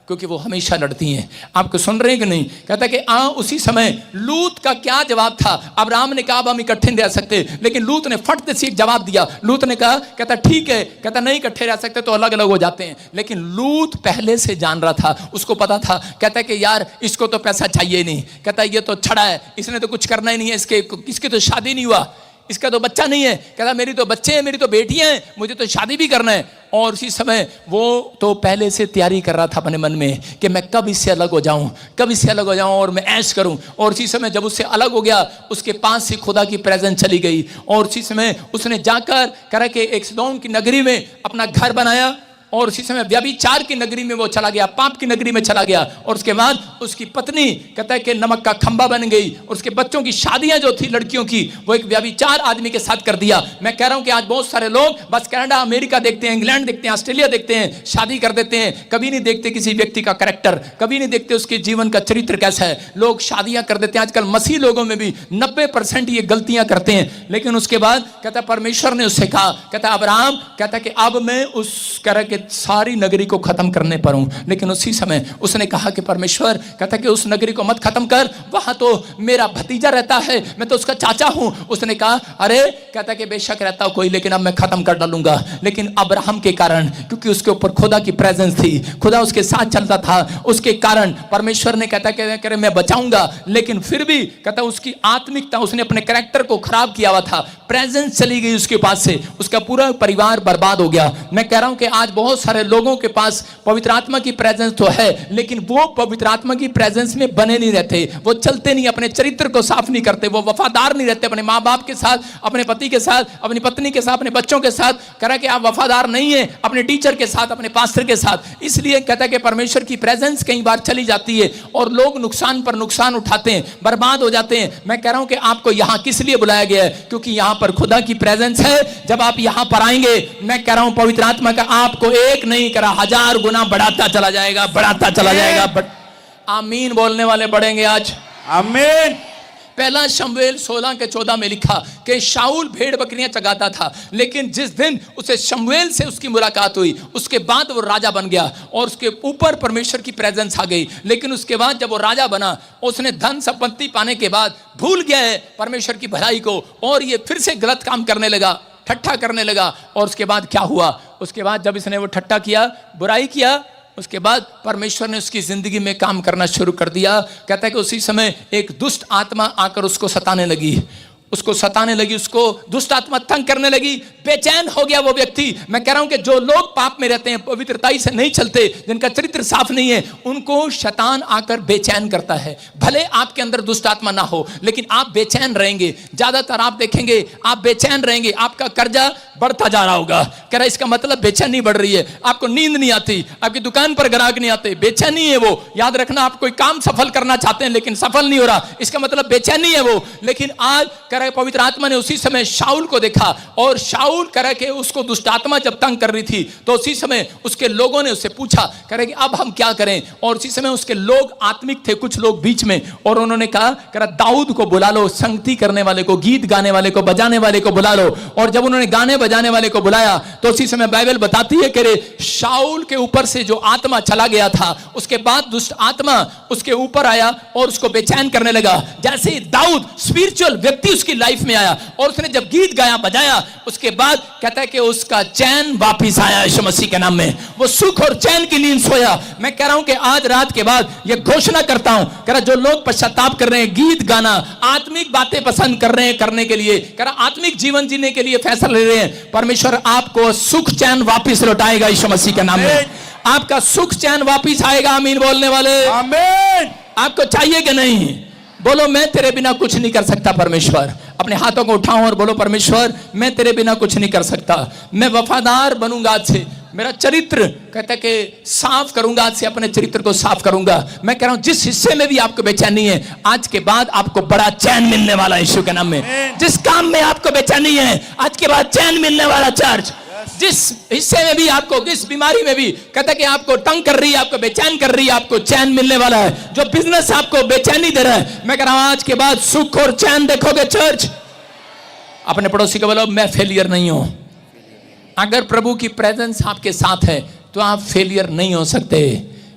क्योंकि वो हमेशा लड़ती हैं। आपको सुन रहे हैं कि नहीं? कहता कि उसी समय लूत का क्या जवाब था? अब्राहम ने कहा अब हम इकट्ठे नहीं रह सकते, लेकिन लूत ने फट से एक जवाब दिया। लूत ने कहा, कहता ठीक है, कहता नहीं इकट्ठे रह सकते तो अलग अलग हो जाते हैं। लेकिन लूत पहले से जान रहा था, उसको पता था। कहता कि यार इसको तो पैसा चाहिए नहीं, कहता ये तो छड़ा है, इसने तो कुछ करना ही नहीं है, इसकी तो शादी नहीं हुआ, इसका तो बच्चा नहीं है। कहता मेरी तो बच्चे हैं, मेरी तो बेटियां हैं, मुझे तो शादी भी करना है। और उसी समय वो तो पहले से तैयारी कर रहा था अपने मन में कि मैं कब इससे अलग हो जाऊं, कब इससे अलग हो जाऊं और मैं ऐश करूं। और उसी समय जब उससे अलग हो गया, उसके पास से खुदा की प्रेजेंस चली गई और उसी समय उसने जाकर करा के एक सदोम की नगरी में अपना घर बनाया और उसी समय व्यभिचार की नगरी में वो चला गया, पाप की नगरी में चला गया। और उसके बाद उसकी पत्नी कहता है कि नमक का खंबा बन गई और उसके बच्चों की शादियां जो थी लड़कियों की, वो एक व्यभिचार आदमी के साथ कर दिया। मैं कह रहा हूं कि आज बहुत सारे लोग बस कनाडा अमेरिका देखते हैं, इंग्लैंड देखते हैं, ऑस्ट्रेलिया देखते हैं, शादी कर देते हैं, कभी नहीं देखते किसी व्यक्ति का कैरेक्टर, कभी नहीं देखते उसके जीवन का चरित्र कैसा है। लोग शादियां कर देते हैं। आजकल मसीह लोगों में भी 90% ये गलतियां करते हैं। लेकिन उसके बाद कहता परमेश्वर ने उससे कहा, कहता अब्राहम, कहता कि अब मैं उस कह के सारी नगरी को खत्म करने पर हूं। लेकिन उसी समय उसने कहा कि परमेश्वर, कहता कि उस नगरी को मत खत्म कर, वहां तो मेरा भतीजा रहता है, मैं तो उसका चाचा हूं। उसने कहा अरे, कहता कि बेशक रहता हो कोई, लेकिन अब मैं खत्म कर डालूंगा। लेकिन अब्राहम के कारण, क्योंकि उसके ऊपर खुदा की प्रेजेंस थी, खुदा उसके साथ चलता था, उसके कारण परमेश्वर ने कहता कि मैं बचाऊंगा। लेकिन फिर भी कहता उसकी आत्मिकता, उसने अपने कैरेक्टर को खराब किया हुआ था, प्रेजेंस चली गई उसके पास से, उसका पूरा परिवार बर्बाद हो गया। मैं कह रहा हूं कि आज बहुत सारे लोगों के पास पवित्र आत्मा की प्रेजेंस तो है, लेकिन वो पवित्र आत्मा की प्रेजेंस में बने नहीं रहते, वो चलते नहीं, अपने चरित्र को साफ नहीं करते, वो वफादार नहीं रहते अपने माँ बाप के साथ, अपने पति के साथ, अपनी पत्नी के साथ, अपने बच्चों के साथ। कह रहा कि आप वफादार नहीं है अपने टीचर के साथ, अपने पास्टर के साथ। इसलिए कहता है कि परमेश्वर की प्रेजेंस कई बार चली जाती है और लोग नुकसान पर नुकसान उठाते हैं, बर्बाद हो जाते हैं। मैं कह रहा हूं कि आपको यहां किस लिए बुलाया गया है? क्योंकि यहां पर खुदा की प्रेजेंस है। जब आप यहां पर आएंगे, मैं कह रहा हूं पवित्र आत्मा का आपको एक नहीं करा 1000 गुना बढ़ाता चला जाएगा, बढ़ाता चला जाएगा। आमीन बोलने वाले बढ़ेंगे आज। आमीन। पहला शमूएल 16 के 14 में लिखा कि शाऊल भेड़ बकरियां चगाता था, लेकिन जिस दिन उसे शमूएल से उसकी मुलाकात हुई, उसके बाद वो राजा बन गया और उसके ऊपर परमेश्वर की प्रेजेंस आ गई। लेकिन उसके बाद जब वो राजा बना, उसने धन संपत्ति पाने के बाद भूल गया है परमेश्वर की भलाई को और ये फिर से गलत काम करने लगा, ठट्ठा करने लगा। और उसके बाद क्या हुआ? उसके बाद जब इसने वो ठट्ठा किया, बुराई किया, उसके बाद परमेश्वर ने उसकी जिंदगी में काम करना शुरू कर दिया। कहता है कि उसी समय एक दुष्ट आत्मा आकर उसको सताने लगी, उसको दुष्ट आत्मा तंग करने लगी, बेचैन हो गया वो व्यक्ति। मैं कह रहा हूं कि जो लोग पाप में रहते हैं, पवित्रताई से नहीं चलते, जिनका चरित्र साफ नहीं है, उनको शैतान आकर बेचैन करता है। भले आपके अंदर दुष्ट आत्मा ना हो, लेकिन आप बेचैन रहेंगे। ज्यादातर आप देखेंगे आप बेचैन रहेंगे, आपका कर्जा बढ़ता जा रहा होगा। कह रहा इसका मतलब बेचैनी बढ़ रही है, आपको नींद नहीं आती, आपकी दुकान पर ग्राहक नहीं आते, बेचैनी है वो। याद रखना, आप कोई काम सफल करना चाहते हैं लेकिन सफल नहीं हो रहा, इसका मतलब बेचैनी है वो। लेकिन आज पवित्र आत्मा ने उसी समय शाऊल को देखा और शाऊल करे कि उसको दुष्ट आत्मा जब तंग कर रही थी, तो उसी समय उसके लोगों ने उससे पूछा, करे कि अब हम क्या करें? और उसी समय उसके लोग आत्मिक थे, कुछ लोग बीच में, और उन्होंने कहा करे दाऊद को बुला लो, संगति करने वाले को, गीत गाने वाले को, बजाने वाले को बुला लो। और जब उन्होंने गाने बजाने वाले को बुलाया, तो उसी समय बाइबल बताती है कि शाऊल के ऊपर से जो आत्मा चला गया था, उसके बाद दुष्ट आत्मा उसके ऊपर आया और उसको बेचैन करने लगा। जैसे ही दाऊद स्पिरिचुअल व्यक्ति उसकी लाइफ में आया और उसने जब गीत गाया बजाया, उसके बाद कहता है कि उसका चैन वापिस आया यीशु मसीह के नाम में, वो सुख और चैन की नींद सोया। मैं कह रहा हूं कि आज रात के बाद ये घोषणा करता हूं, कह रहा जो लोग पश्चाताप कर रहे हैं, गीत गाना, आत्मिक बातें पसंद कर रहे हैं करने के लिए, कह रहा आत्मिक जीवन जीने के लिए फैसला ले रहे हैं, परमेश्वर आपको सुख चैन वापिस लौटाएगा यीशु मसीह के नाम में। आपका सुख चैन वापिस आएगा। आमीन बोलने वाले। आमीन। आपको चाहिए कि नहीं? बोलो मैं तेरे बिना कुछ नहीं कर सकता परमेश्वर। अपने हाथों को उठाओ और बोलो परमेश्वर मैं तेरे बिना कुछ नहीं कर सकता, मैं वफादार बनूंगा आज से, मेरा चरित्र कहता है कि साफ करूंगा, आज से अपने चरित्र को साफ करूंगा। मैं कह रहा हूं जिस हिस्से में भी आपको बेचैनी है, आज के बाद आपको बड़ा चैन मिलने वाला है यीशु के नाम में। जिस काम में आपको बेचैनी है, आज के बाद चैन मिलने वाला चर्च। जिस हिस्से में भी आपको, जिस बीमारी में भी कहता है कि आपको तंग कर रही है, आपको बेचैन कर रही है, आपको चैन मिलने वाला है। जो बिजनेस आपको बेचैनी दे रहा है, मैं कह रहा हूं आज के बाद सुख और चैन देखोगे चर्च। अपने पड़ोसी को बोलो मैं फेलियर नहीं हूं। अगर प्रभु की प्रेजेंस आपके साथ है तो आप फेलियर नहीं हो सकते।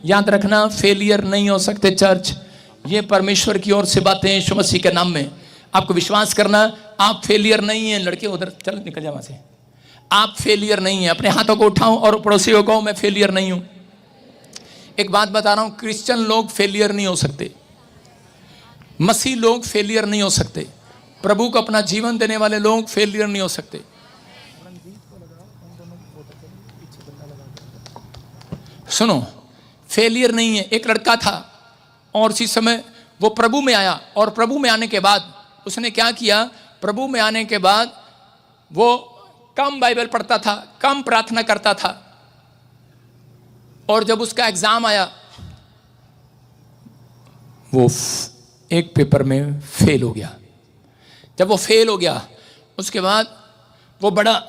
याद रखना, फेलियर नहीं हो सकते चर्च। ये परमेश्वर की ओर से बातें यीशु मसीह के नाम में। आपको विश्वास करना, आप फेलियर नहीं है। लड़के उधर चल, निकल जा वहां से। आप फेलियर नहीं है। अपने हाथों को उठाओ और पड़ोसी को कहो मैं फेलियर नहीं हूं। एक बात बता रहा हूं, क्रिश्चियन लोग फेलियर नहीं हो सकते, मसीह लोग फेलियर नहीं हो सकते। प्रभु को अपना जीवन देने वाले लोग फेलियर नहीं हो सकते। सुनो, फेलियर नहीं है। एक लड़का था और उसी समय वो प्रभु में आया, और प्रभु में आने के बाद उसने क्या किया, प्रभु में आने के बाद वो कम बाइबल पढ़ता था, कम प्रार्थना करता था, और जब उसका एग्जाम आया वो एक पेपर में फेल हो गया। जब वो फेल हो गया उसके बाद वो बड़ा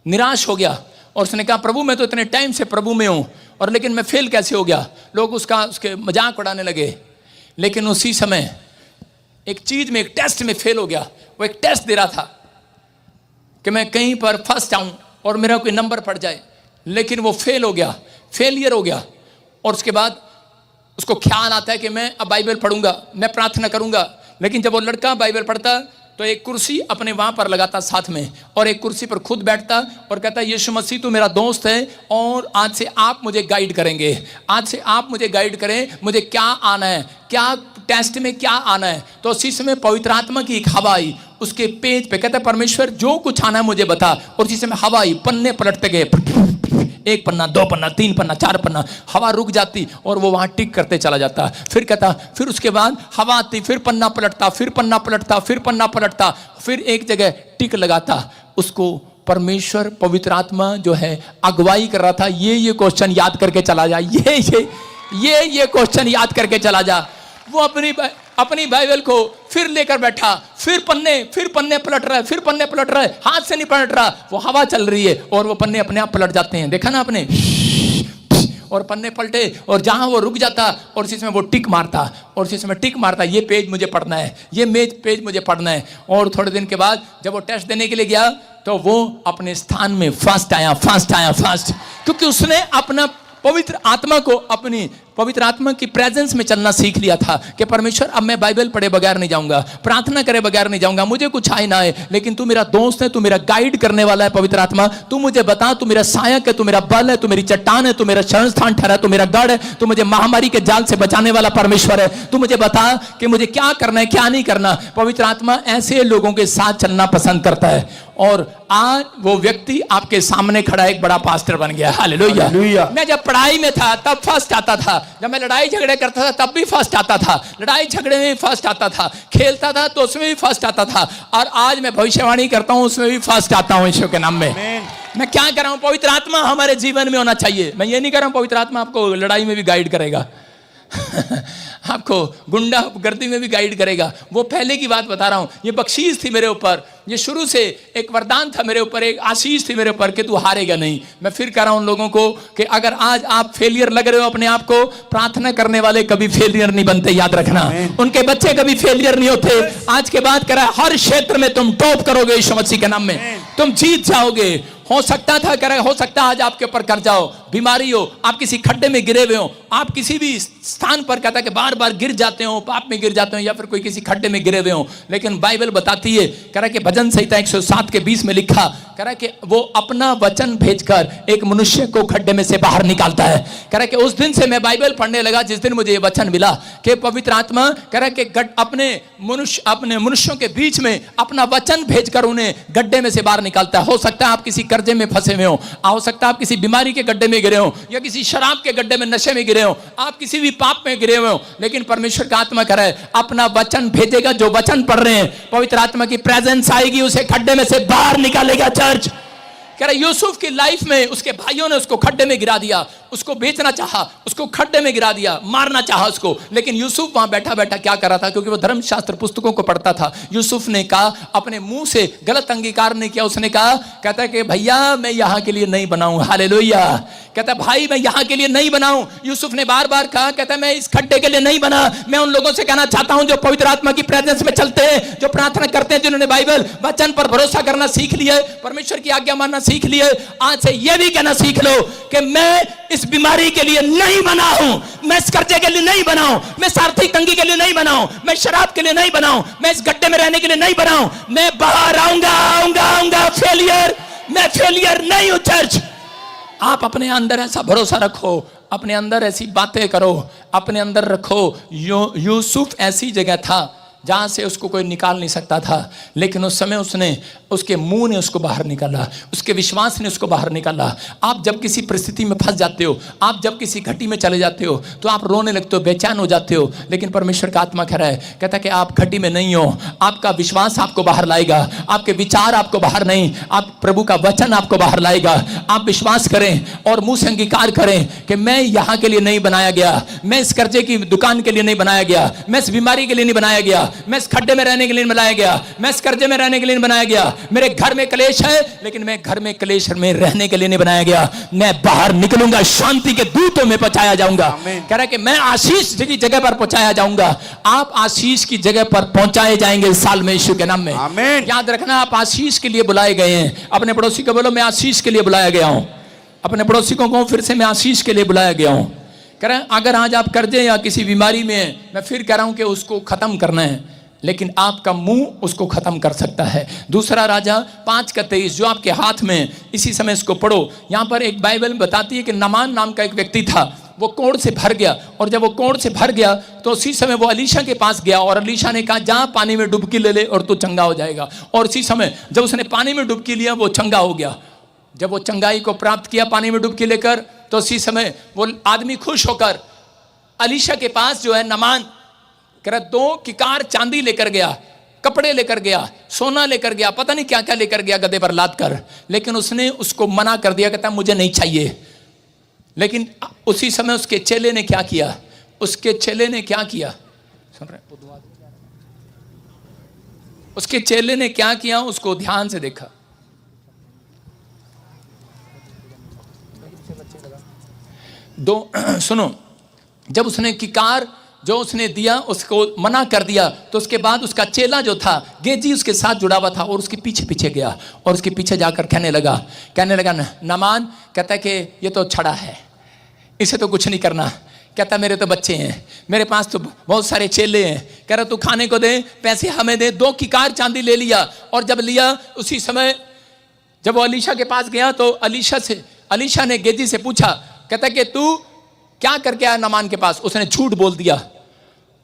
निराश हो गया, और उसने कहा प्रभु मैं तो इतने टाइम से प्रभु में हूं, और लेकिन मैं फेल कैसे हो गया। लोग उसके मजाक उड़ाने लगे। लेकिन उसी समय एक चीज में, एक टेस्ट में फेल हो गया। वो एक टेस्ट दे रहा था कि मैं कहीं पर फर्स्ट आऊं और मेरा कोई नंबर पड़ जाए, लेकिन वो फेल हो गया, फेलियर हो गया। और उसके बाद उसको ख्याल आता है कि मैं अब बाइबल पढ़ूंगा, मैं प्रार्थना करूंगा। लेकिन जब वो लड़का बाइबल पढ़ता तो एक कुर्सी अपने वहां पर लगाता साथ में, और एक कुर्सी पर खुद बैठता और कहता यीशु मसीह तू मेरा दोस्त है, और आज से आप मुझे गाइड करेंगे, आज से आप मुझे गाइड करें, मुझे क्या आना है, क्या टेस्ट में क्या आना है। तो उसी समय पवित्र आत्मा की एक हवा आई उसके पेज पे, कहता परमेश्वर जो कुछ आना है मुझे बता। और उसी समय हवा आई, पन्ने पलटते गए, एक पन्ना, दो पन्ना, तीन पन्ना, चार पन्ना, हवा रुक जाती और वो वहां टिक करते चला जाता। फिर कहता, फिर उसके बाद हवा आती, फिर पन्ना पलटता, फिर पन्ना पलटता, फिर पन्ना पलटता, फिर एक जगह टिक लगाता। उसको परमेश्वर पवित्र आत्मा जो है अगुवाई कर रहा था, ये क्वेश्चन याद करके चला जा, ये क्वेश्चन याद करके चला जा। वो अपनी बाइबल को फिर लेकर बैठा, फिर पन्ने पलट रहा है, फिर पन्ने पलट रहा है, हाथ से नहीं पलट रहा, वो हवा चल रही है और वो पन्ने अपने आप पलट जाते हैं। देखा ना आपने, और पन्ने पलटे, और जहां वो रुक जाता और इसी समय वो टिक मारता, और इसी समय टिक मारता, ये पेज मुझे पढ़ना है, ये पेज मुझे पढ़ना है। और थोड़े दिन के बाद जब वो टेस्ट देने के लिए गया तो वो अपने स्थान में फर्स्ट आया, क्योंकि उसने अपना पवित्र आत्मा को, अपनी पवित्र आत्मा की प्रेजेंस में चलना सीख लिया था कि परमेश्वर अब मैं बाइबल पढ़े बगैर नहीं जाऊंगा, प्रार्थना करे बगैर नहीं जाऊंगा, मुझे कुछ आए ना आए, लेकिन तू मेरा दोस्त है, तू मेरा गाइड करने वाला है। पवित्र आत्मा तू मुझे बता, तू मेरा सहायक है, तू मेरा बल है, तू मेरी चट्टान है, तू मेरा शरण स्थान ठहरा, तू मेरा गढ़ है, तू मुझे महामारी के जाल से बचाने वाला परमेश्वर है। तू मुझे बता कि मुझे क्या करना है, क्या नहीं करना। पवित्र आत्मा ऐसे लोगों के साथ चलना पसंद करता है, और आज वो व्यक्ति आपके सामने खड़ा एक बड़ा पास्टर बन गया। हालेलुया। मैं जब पढ़ाई में था तब फर्स्ट आता था, जब मैं लड़ाई झगड़े करता था तब भी फर्स्ट आता था, लड़ाई झगड़े में भी फर्स्ट आता था, खेलता था तो उसमें भी फर्स्ट आता था, और आज मैं भविष्यवाणी करता हूं उसमें भी फर्स्ट आता हूं ईश्वर के नाम में। मैं क्या कर रहा हूं, पवित्र आत्मा हमारे जीवन में होना चाहिए। मैं ये नहीं कर रहा हूं पवित्र आत्मा आपको लड़ाई में भी गाइड करेगा आपको गुंडागर्दी में भी गाइड करेगा, वो पहले की बात बता रहा हूं। ये बख्शीश थी मेरे ऊपर, ये शुरू से एक वरदान था मेरे ऊपर, एक आशीष थी मेरे ऊपर कि तू हारेगा नहीं। मैं फिर कह रहा हूं उन लोगों को कि अगर आज आप फेलियर लग रहे हो अपने आप को, प्रार्थना करने वाले कभी फेलियर नहीं बनते, याद रखना। उनके बच्चे कभी फेलियर नहीं होते। आज के बाद कह रहा है हर क्षेत्र में तुम टॉप करोगे यीशु मसीह के नाम में, तुम जीत जाओगे। हो सकता था कह रहे, हो सकता आज आपके ऊपर कर्जा हो, बीमारी हो, आप किसी खड्डे में गिरे हुए हो, आप किसी भी स्थान पर कहता कि बार बार गिर जाते हो, पाप में गिर जाते हो, या फिर कोई किसी खड्डे में गिरे हुए हो। लेकिन बाइबल बताती है, कह रहा कि भजन संहिता 107 के 20 में लिखा, कह रहा कि वो अपना वचन भेजकर एक मनुष्य को खड्डे में से बाहर निकालता है। कह रहा कि उस दिन से मैं बाइबल पढ़ने लगा जिस दिन मुझे ये वचन मिला कि पवित्र आत्मा कह रहा कि अपने मनुष्यों के बीच में अपना वचन भेजकर उन्हें गड्ढे में से बाहर निकालता है। हो सकता है आप किसी कर्जे में फंसे हुए हो, हो सकता है आप किसी बीमारी के गड्ढे में गिरे हो, या किसी शराब के गड्ढे में, नशे में गिरे हो, आप किसी भी पाप में गिरे हुए हो, लेकिन परमेश्वर का आत्मा कह रहा है अपना वचन भेजेगा। जो वचन पढ़ रहे हैं पवित्र आत्मा की प्रेजेंस आएगी, उसे खड्डे में से बाहर निकालेगा। चर्च कह रहा यूसुफ की लाइफ में उसके भाइयों ने उसको खड्डे में गिरा दिया, उसको बेचना चाहा, उसको खड्डे में गिरा दिया, मारना चाहा उसको, लेकिन यूसुफ वहां बैठा बैठा क्या कर रहा था, क्योंकि वो धर्मशास्त्र पुस्तकों को पढ़ता था। यूसुफ ने कहा, अपने मुंह से गलत अंगीकार नहीं किया, उसने कहा, कहता है कि भैया मैं यहां के लिए नहीं बनाऊं। हालेलुया। कहता है भाई मैं यहां के लिए नहीं बनाऊं। यूसुफ ने बार बार कहा, कहता है मैं इस खड्डे के लिए नहीं बना। मैं उन लोगों से कहना चाहता हूं जो पवित्र आत्मा की प्रेजेंस में चलते हैं, जो प्रार्थना करते हैं, जिन्होंने बाइबल वचन पर भरोसा करना सीख लिया, परमेश्वर की आज्ञा मानना सीख लिए, आज से यह भी कहना सीख लो कि मैं इस बीमारी के लिए नहीं बना हूं, मैं इस कर्जे के लिए नहीं बना हूं, मैं इस आर्थिक तंगी के लिए नहीं बना हूं, मैं शराब के लिए नहीं बना हूं, मैं इस गड्ढे में रहने के लिए नहीं बना हूं। मैं बाहर आऊंगा। फेलियर, मैं फेलियर नहीं हूं। चर्च आप अपने अंदर ऐसा भरोसा रखो, अपने अंदर ऐसी बातें करो, अपने अंदर रखो। यूसुफ ऐसी जगह था जहाँ से उसको कोई निकाल नहीं सकता था, लेकिन उस समय उसने, उसके मुंह ने उसको बाहर निकाला, उसके विश्वास ने उसको बाहर निकाला। आप जब किसी परिस्थिति में फंस जाते हो, आप जब किसी घटी में चले जाते हो तो आप रोने लगते हो, बेचैन हो जाते हो, लेकिन परमेश्वर का आत्मा कह रहा है, कहता है कि आप घटी में नहीं हो, आपका विश्वास आपको बाहर लाएगा, आपके विचार आपको बाहर नहीं, आप प्रभु का वचन आपको बाहर लाएगा। आप विश्वास करें और मुंह से अंगीकार करें कि मैं यहाँ के लिए नहीं बनाया गया, मैं इस कर्जे की दुकान के लिए नहीं बनाया गया, मैं इस बीमारी के लिए नहीं बनाया गया, मैं इस खड्डे में रहने के लिए नहीं बनाया गया, मैं इस कर्जे में रहने के लिए नहीं बनाया गया, मेरे घर में क्लेश है लेकिन मैं घर में क्लेश में रहने के लिए नहीं बनाया गया, मैं बाहर निकलूंगा, शांति के दूतों में पहुंचाया जाऊंगा। कह रहा है कि मैं आशीष की जगह पर पहुंचाया जाऊंगा। आप आशीष की जगह पर पहुंचाए जाएंगे इस साल में यीशु के नाम में। याद रखना, आप आशीष के लिए बुलाए गए हैं। अपने पड़ोसी को बोलो, मैं आशीष के लिए बुलाया गया हूं। अपने पड़ोसी को कहो फिर से, मैं आशीष के लिए बुलाया गया हूं। कह रहे हैं अगर आज आप कर्जे या किसी बीमारी में हैं, मैं फिर कह रहा हूं कि उसको खत्म करना है, लेकिन आपका मुंह उसको खत्म कर सकता है। दूसरा राजा 5:23 जो आपके हाथ में, इसी समय इसको पढ़ो। यहां पर एक बाइबल बताती है कि नामान नाम का एक व्यक्ति था, वो कोढ़ से भर गया, और जब वो कोढ़ से भर गया तो उसी समय वो अलीशा के पास गया, और अलीशा ने कहा जा पानी में डुबकी ले ले और तू चंगा हो जाएगा। और उसी समय जब उसने पानी में डुबकी लिया वो चंगा हो गया। जब वो चंगाई को प्राप्त किया पानी में डुबकी लेकर, तो उसी समय वो आदमी खुश होकर अलीशा के पास जो है नामान कर 2 किकार चांदी लेकर गया, कपड़े लेकर गया, सोना लेकर गया, पता नहीं क्या क्या लेकर गया गधे पर लाद कर, लेकिन उसने उसको मना कर दिया, कहता मुझे नहीं चाहिए। लेकिन उसी समय उसके चेले ने क्या किया, उसके चेले ने क्या किया, सुन रहे? उसके चेले ने क्या किया, उसको ध्यान से देखा। सुनो, जब उसने किकार जो उसने दिया उसको मना कर दिया, तो उसके बाद उसका चेला जो था गेजी उसके साथ जुड़ा हुआ था, और उसके पीछे पीछे गया, और उसके पीछे जाकर कहने लगा नामान, कहता है कि ये तो छड़ा है, इसे तो कुछ नहीं करना। कहता मेरे तो बच्चे हैं, मेरे पास तो बहुत सारे चेले हैं। कह रहा तू खाने को दे, पैसे हमें दे। 2 किकार चांदी ले लिया, और जब लिया उसी समय जब वो अलीशा के पास गया तो अलीशा ने गेजी से पूछा, कहता कि तू क्या करके आया नामान के पास। उसने झूठ बोल दिया,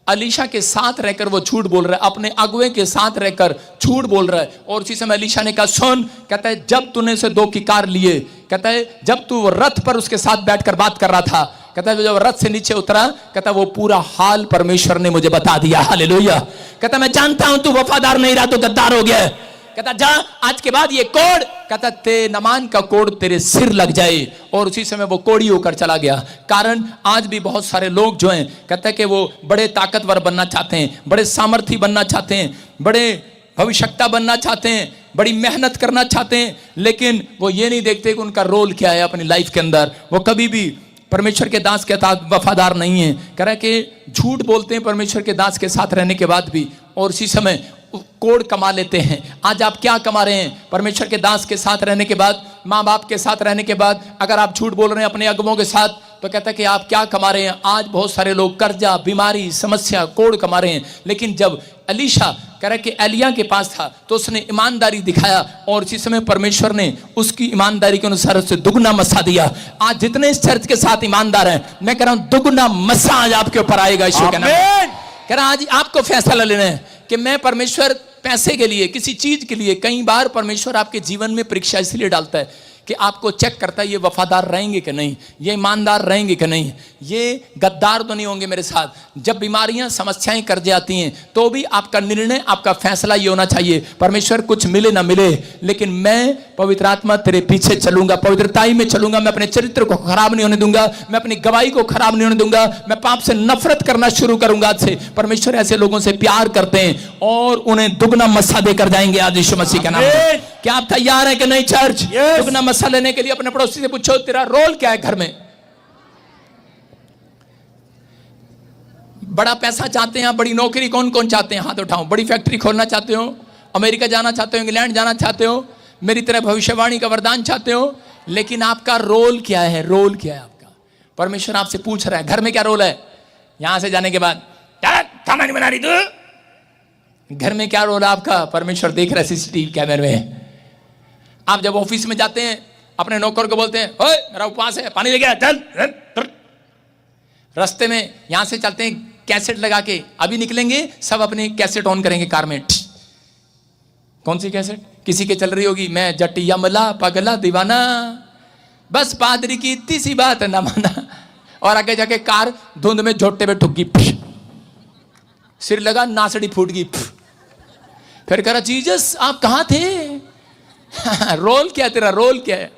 अलीशा के साथ रहकर वो झूठ बोल रहा है, अपने अगुए के साथ रहकर झूठ बोल रहा है। और उसी समय अलीशा ने कहा सुन, कहता है जब तूने से 2 किकार लिए, कहता है जब तू रथ पर उसके साथ बैठकर बात कर रहा था, कहता है जब रथ से नीचे उतरा, कहता वो पूरा हाल परमेश्वर ने मुझे बता दिया। हालेलुया। कहता मैं जानता हूं तू वफादार नहीं रहा तो गद्दार हो गया। कहता जा आज के बाद ये कोड़, कहता ते नमान का कोड़ तेरे सिर लग जाए। और उसी समय वो कोड़ी होकर चला गया। कारण आज भी बहुत सारे लोग जो हैं, कहता है कि वो बड़े ताकतवर बनना चाहते हैं, बड़े सामर्थी बनना चाहते हैं, बड़े भविष्यता बनना चाहते हैं, बड़ी मेहनत करना चाहते हैं, लेकिन वो ये नहीं देखते कि उनका रोल क्या है अपनी लाइफ के अंदर। वो कभी भी परमेश्वर के दास के साथ वफादार नहीं है। कह रहा है कि झूठ बोलते हैं परमेश्वर के दास के साथ रहने के बाद भी, और उसी समय कोड़ कमा लेते हैं। आज आप क्या कमा रहे हैं? परमेश्वर के दास के साथ रहने के बाद, माँ बाप के साथ रहने के बाद, अगर आप झूठ बोल रहे हैं अपने अगुओं के साथ, तो कहता है कि आप क्या कमा रहे हैं? आज बहुत सारे लोग कर्जा, बीमारी, समस्या, कोड़ कमा रहे हैं। लेकिन जब अलीशा कह रहा है कि एलिया के पास था तो उसने ईमानदारी दिखाया, और इसी समय परमेश्वर ने उसकी ईमानदारी के अनुसार उससे दुगना मसा दिया। आज जितने इस चर्च के साथ ईमानदार हैं, मैं कह रहा हूं दुगना मसा आज आपके ऊपर आएगा। ईश्वर के नाम में कह रहा आज आपको फैसला लेना है कि मैं परमेश्वर पैसे के लिए, किसी चीज के लिए, कई बार परमेश्वर आपके जीवन में परीक्षा इसलिए डालता है कि आपको चेक करता है ये वफादार रहेंगे कि नहीं, ये ईमानदार रहेंगे कि नहीं, ये गद्दार तो नहीं होंगे मेरे साथ। जब बीमारियां, समस्याएं कर्जे आती हैं तो भी आपका निर्णय, आपका फैसला ये होना चाहिए, परमेश्वर कुछ मिले ना मिले, लेकिन मैं पवित्र आत्मा तेरे पीछे चलूंगा, पवित्रताई में चलूंगा, मैं अपने चरित्र को खराब नहीं होने दूंगा, मैं अपनी गवाही को खराब नहीं होने दूंगा, मैं पाप से नफरत करना शुरू करूंगा आज से। परमेश्वर ऐसे लोगों से प्यार करते हैं और उन्हें दुगना मसा देकर जाएंगे आज यीशु मसीह के नाम में। क्या आप तैयार हैं कि नहीं चर्च? दुगना मसा लेने के लिए अपने पड़ोसी से पूछो तेरा रोल क्या है घर में? बड़ा पैसा चाहते हैं, बड़ी नौकरी कौन कौन चाहते हैं? हाथ उठाओ। बड़ी फैक्ट्री खोलना चाहते हो, अमेरिका जाना चाहते हो, इंग्लैंड जाना चाहते हो, मेरी तरह भविष्यवाणी का वरदान चाहते हो, लेकिन आपका रोल क्या है? रोल क्या है आपका? परमेश्वर आपसे पूछ रहा है घर में क्या रोल है? यहां से जाने के बाद खाना नहीं बना रही तू, घर में क्या रोल है आपका? परमेश्वर देख रहा है सीसीटीवी कैमरे में। आप जब ऑफिस में जाते हैं अपने नौकर को बोलते हैं ओए मेरा उपवास है, पानी लेके आ, चल। रास्ते में यहां से चलते हैं, कैसेट लगा के अभी निकलेंगे, सब अपने कैसेट ऑन करेंगे कार में। कौन सी कैसेट? किसी के चल रही होगी, मैं जटिया मला पगला दीवाना, बस पादरी की इतनी सी बात ना माना, और आगे जाके कार धुंध में झोटे में ठुक गई, सिर लगा नासड़ी फूट गई। फिर कह रहा जीसस आप कहाँ थे? रोल क्या तेरा, रोल क्या है?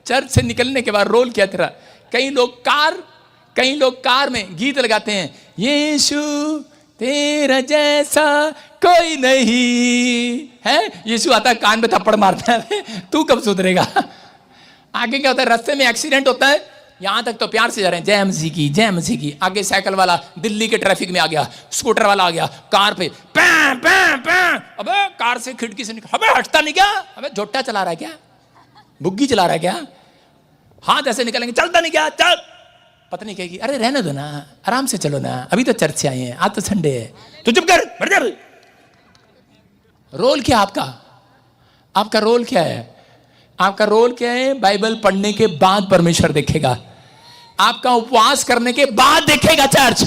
चर्च से निकलने के बाद रोल क्या तेरा? कई लोग कार में गीत लगाते हैं, यीशु तेरा जैसा कोई नहीं है। यीशु आता है कान में थप्पड़ मारता है, तू कब सुधरेगा? आगे क्या होता है, रास्ते में एक्सीडेंट होता है, यहां तक तो प्यार से जा रहे हैं, जय मसीह की जय मसीह की। आगे साइकिल वाला दिल्ली के ट्रैफिक में आ गया, स्कूटर वाला आ गया, कार पे पैं पैं पैं, अबे कार से खिड़की से निकल, अबे हटता नहीं क्या? अबे झोटा चला रहा है क्या? बुग्गी चला रहा है क्या? हाथ ऐसे निकलेंगे, चलता नहीं क्या? चल। पत्नी कहेगी अरे रहने दो ना, आराम से चलो ना, अभी तो चर्च से आए हैं, आज तो संडे है, तो चुप कर, बैठ जा। रोल क्या आपका? आपका रोल क्या है? आपका रोल क्या है? बाइबल पढ़ने के बाद परमेश्वर देखेगा, आपका उपवास करने के बाद देखेगा चर्च।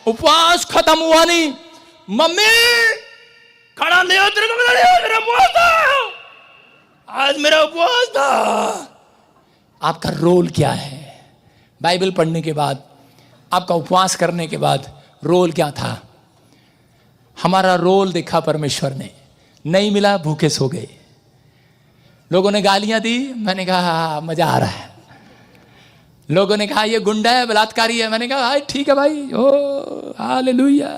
उपवास खत्म हुआ नहीं, मम्मी खाना ले आओ, तेरे को मेरा उपवास था, आज मेरा उपवास था। आपका रोल क्या है? बाइबल पढ़ने के बाद, आपका उपवास करने के बाद रोल क्या था? हमारा रोल देखा परमेश्वर ने, नहीं मिला भूखे सो गए। लोगों ने गालियां दी, मैंने कहा मजा आ रहा है। लोगों ने कहा ये गुंडा है, बलात्कारी है, मैंने कहा ठीक है भाई, ओ हालेलुया,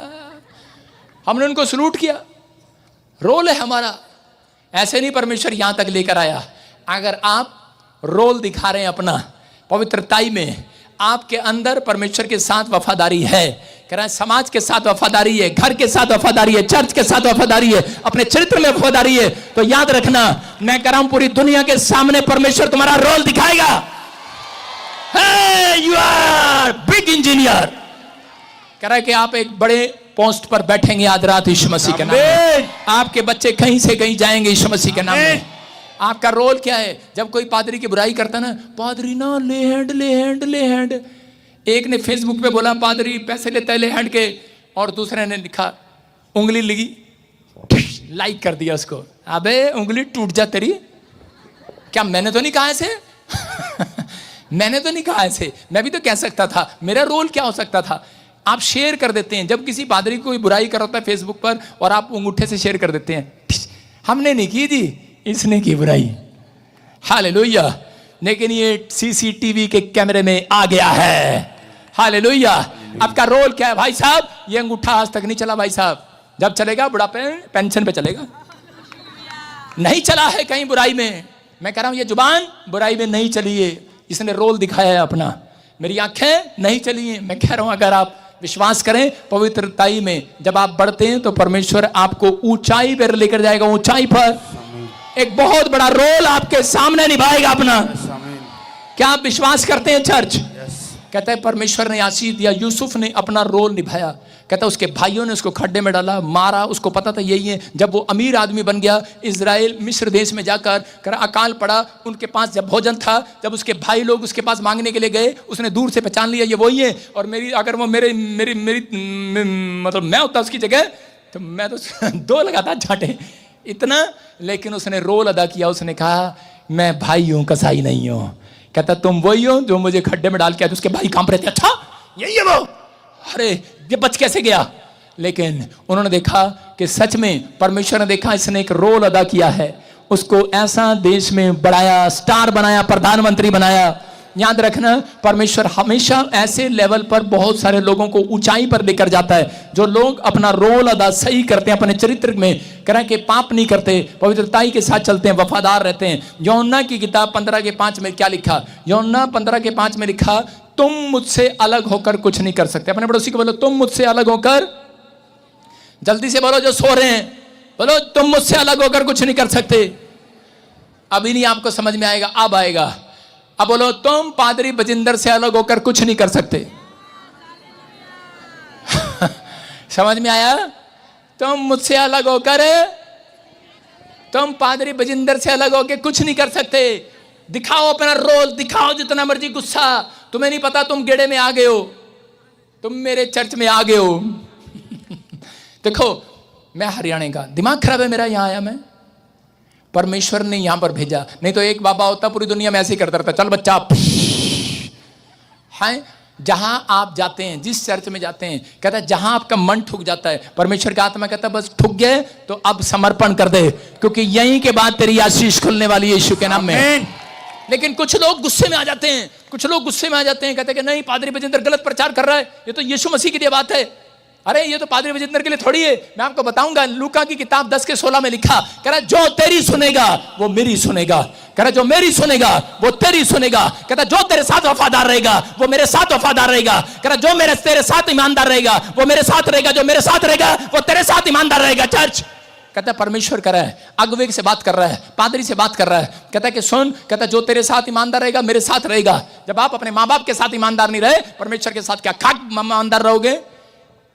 हमने उनको सलूट किया। रोल है हमारा। ऐसे नहीं परमेश्वर यहां तक लेकर आया। अगर आप रोल दिखा रहे हैं अपना पवित्रताई में, आपके अंदर परमेश्वर के साथ वफादारी है, कह रहा है समाज के साथ वफादारी है, घर के साथ वफादारी है, चर्च के साथ वफादारी है, अपने चरित्र में वफादारी है, तो याद रखना मैं कह रहा हूं पूरी दुनिया के सामने परमेश्वर तुम्हारा रोल दिखाएगा। You are big engineer. कह रहा है कि आप एक बड़े पोस्ट पर बैठेंगे आज रात यीशु मसीह के नाम में। आपके बच्चे कहीं से कहीं जाएंगे यीशु मसीह के नाम में। आपका रोल क्या है? जब कोई पादरी की बुराई करता ना, पादरी ना ले हैंड। एक ने फेसबुक पे बोला पादरी पैसे लेता है ले हैंड के, और दूसरे ने लिखा उंगली लगी, लाइक कर दिया उसको। अबे उंगली टूट जा तेरी, क्या मैंने तो नहीं कहा ऐसे? मैंने तो नहीं कहा ऐसे, मैं भी तो कह सकता था। मेरा रोल क्या हो सकता था? आप शेयर कर देते हैं, जब किसी पादरी को कोई बुराई कर होता है फेसबुक पर, और आप अंगूठे से शेयर कर देते हैं, हमने नहीं की थी, इसने की बुराई। हालेलुया। लेकिन ये सीसीटीवी के कैमरे में आ गया है। हालेलुया। आपका रोल क्या है भाई साहब? ये अंगूठा आज तक नहीं चला भाई साहब, जब चलेगा बुढ़ापे में पेंशन पे चलेगा। नहीं चला है कहीं बुराई में। मैं कह रहा हूं ये जुबान बुराई में नहीं चली है, इसने रोल दिखाया है अपना। मेरी आंखें नहीं चली हैं। मैं कह रहा हूं अगर आप विश्वास करें पवित्रताई में, जब आप बढ़ते हैं तो परमेश्वर आपको ऊंचाई पर लेकर जाएगा, ऊंचाई पर एक बहुत बड़ा रोल आपके सामने निभाएगा अपना। क्या आप विश्वास करते हैं चर्च? कहता है परमेश्वर ने आशीष दिया, यूसुफ ने अपना रोल निभाया। कहता है उसके भाइयों ने उसको खड्डे में डाला, मारा, उसको पता था यही है। जब वो अमीर आदमी बन गया, इजराइल मिस्र देश में जाकर कर अकाल पड़ा, उनके पास जब भोजन था, जब उसके भाई लोग उसके पास मांगने के लिए गए, उसने दूर से पहचान लिया ये वही है। और मेरी अगर वो मेरी मतलब मैं होता उसकी जगह तो मैं तो दो लगाता झाटे इतना। लेकिन उसने रोल अदा किया, उसने कहा मैं भाई हूं, कसाई नहीं हूं। कहता तुम वही हो जो मुझे खड्डे में डाल के आए। तो उसके भाई कांप रहे थे, अच्छा यही है वो, अरे ये बच कैसे गया? लेकिन उन्होंने देखा कि सच में परमेश्वर ने देखा इसने एक रोल अदा किया है, उसको ऐसा देश में बढ़ाया, स्टार बनाया, प्रधानमंत्री बनाया। याद रखना परमेश्वर हमेशा ऐसे लेवल पर बहुत सारे लोगों को ऊंचाई पर लेकर जाता है जो लोग अपना रोल अदा सही करते हैं, अपने चरित्र में करें कि पाप नहीं करते, पवित्रताई के साथ चलते हैं, वफादार रहते हैं। यूहन्ना की किताब 15:5 में क्या लिखा? यूहन्ना 15:5 में लिखा तुम मुझसे अलग होकर कुछ नहीं कर सकते। अपने पड़ोसी को बोलो तुम मुझसे अलग होकर, जल्दी से बोलो जो सो रहे हैं, बोलो तुम मुझसे अलग होकर कुछ नहीं कर सकते। अभी नहीं आपको समझ में आएगा, अब आएगा। अब बोलो तुम पादरी बजिंदर से अलग होकर कुछ नहीं कर सकते। समझ में आया? तुम मुझसे अलग होकर, तुम पादरी बजिंदर से अलग होकर कुछ नहीं कर सकते। दिखाओ अपना रोल, दिखाओ जितना मर्जी गुस्सा, तुम्हें नहीं पता तुम गेड़े में आ गए हो। तुम मेरे चर्च में आ गए हो। देखो मैं हरियाणा का, दिमाग खराब है मेरा, यहाँ आया मैं, परमेश्वर ने यहां पर भेजा। नहीं तो एक बाबा होता पूरी दुनिया में ऐसे ही करता रहता, चल बच्चा है। जहां आप जाते हैं, जिस चर्च में जाते हैं, कहता है जहां आपका मन ठुक जाता है, परमेश्वर का आत्मा कहता है बस ठुक गए तो अब समर्पण कर दे, क्योंकि यहीं के बाद तेरी आशीष खुलने वाली है यीशु के नाम में। लेकिन कुछ लोग गुस्से में आ जाते हैं, कुछ लोग गुस्से में आ जाते हैं, कहते हैं कि नहीं पादरी बजिंदर गलत प्रचार कर रहा है, ये तो यीशु मसीह के लिए बात है। अरे ये तो पादरी बजिंदर के लिए थोड़ी है। मैं आपको बताऊंगा, लूका की किताब 10:16 में लिखा, कह रहा जो तेरी सुनेगा वो मेरी सुनेगा, कह रहा जो मेरी सुनेगा वो तेरी सुनेगा, कहता जो तेरे साथ वफादार रहेगा वो मेरे साथ वफादार रहेगा, कह रहा जो मेरे तेरे साथ ईमानदार रहेगा वो मेरे साथ रहेगा, जो मेरे साथ रहेगा वो तेरे साथ ईमानदार रहेगा। चर्च कहता है परमेश्वर कर रहा है, अगुवे से बात कर रहा है, पादरी से बात कर रहा है, कहता है कि सुन, कहता है जो तेरे साथ ईमानदार रहेगा मेरे साथ रहेगा। जब आप अपने माँ बाप के साथ ईमानदार नहीं रहे, परमेश्वर के साथ क्या खाक ईमानदार रहोगे?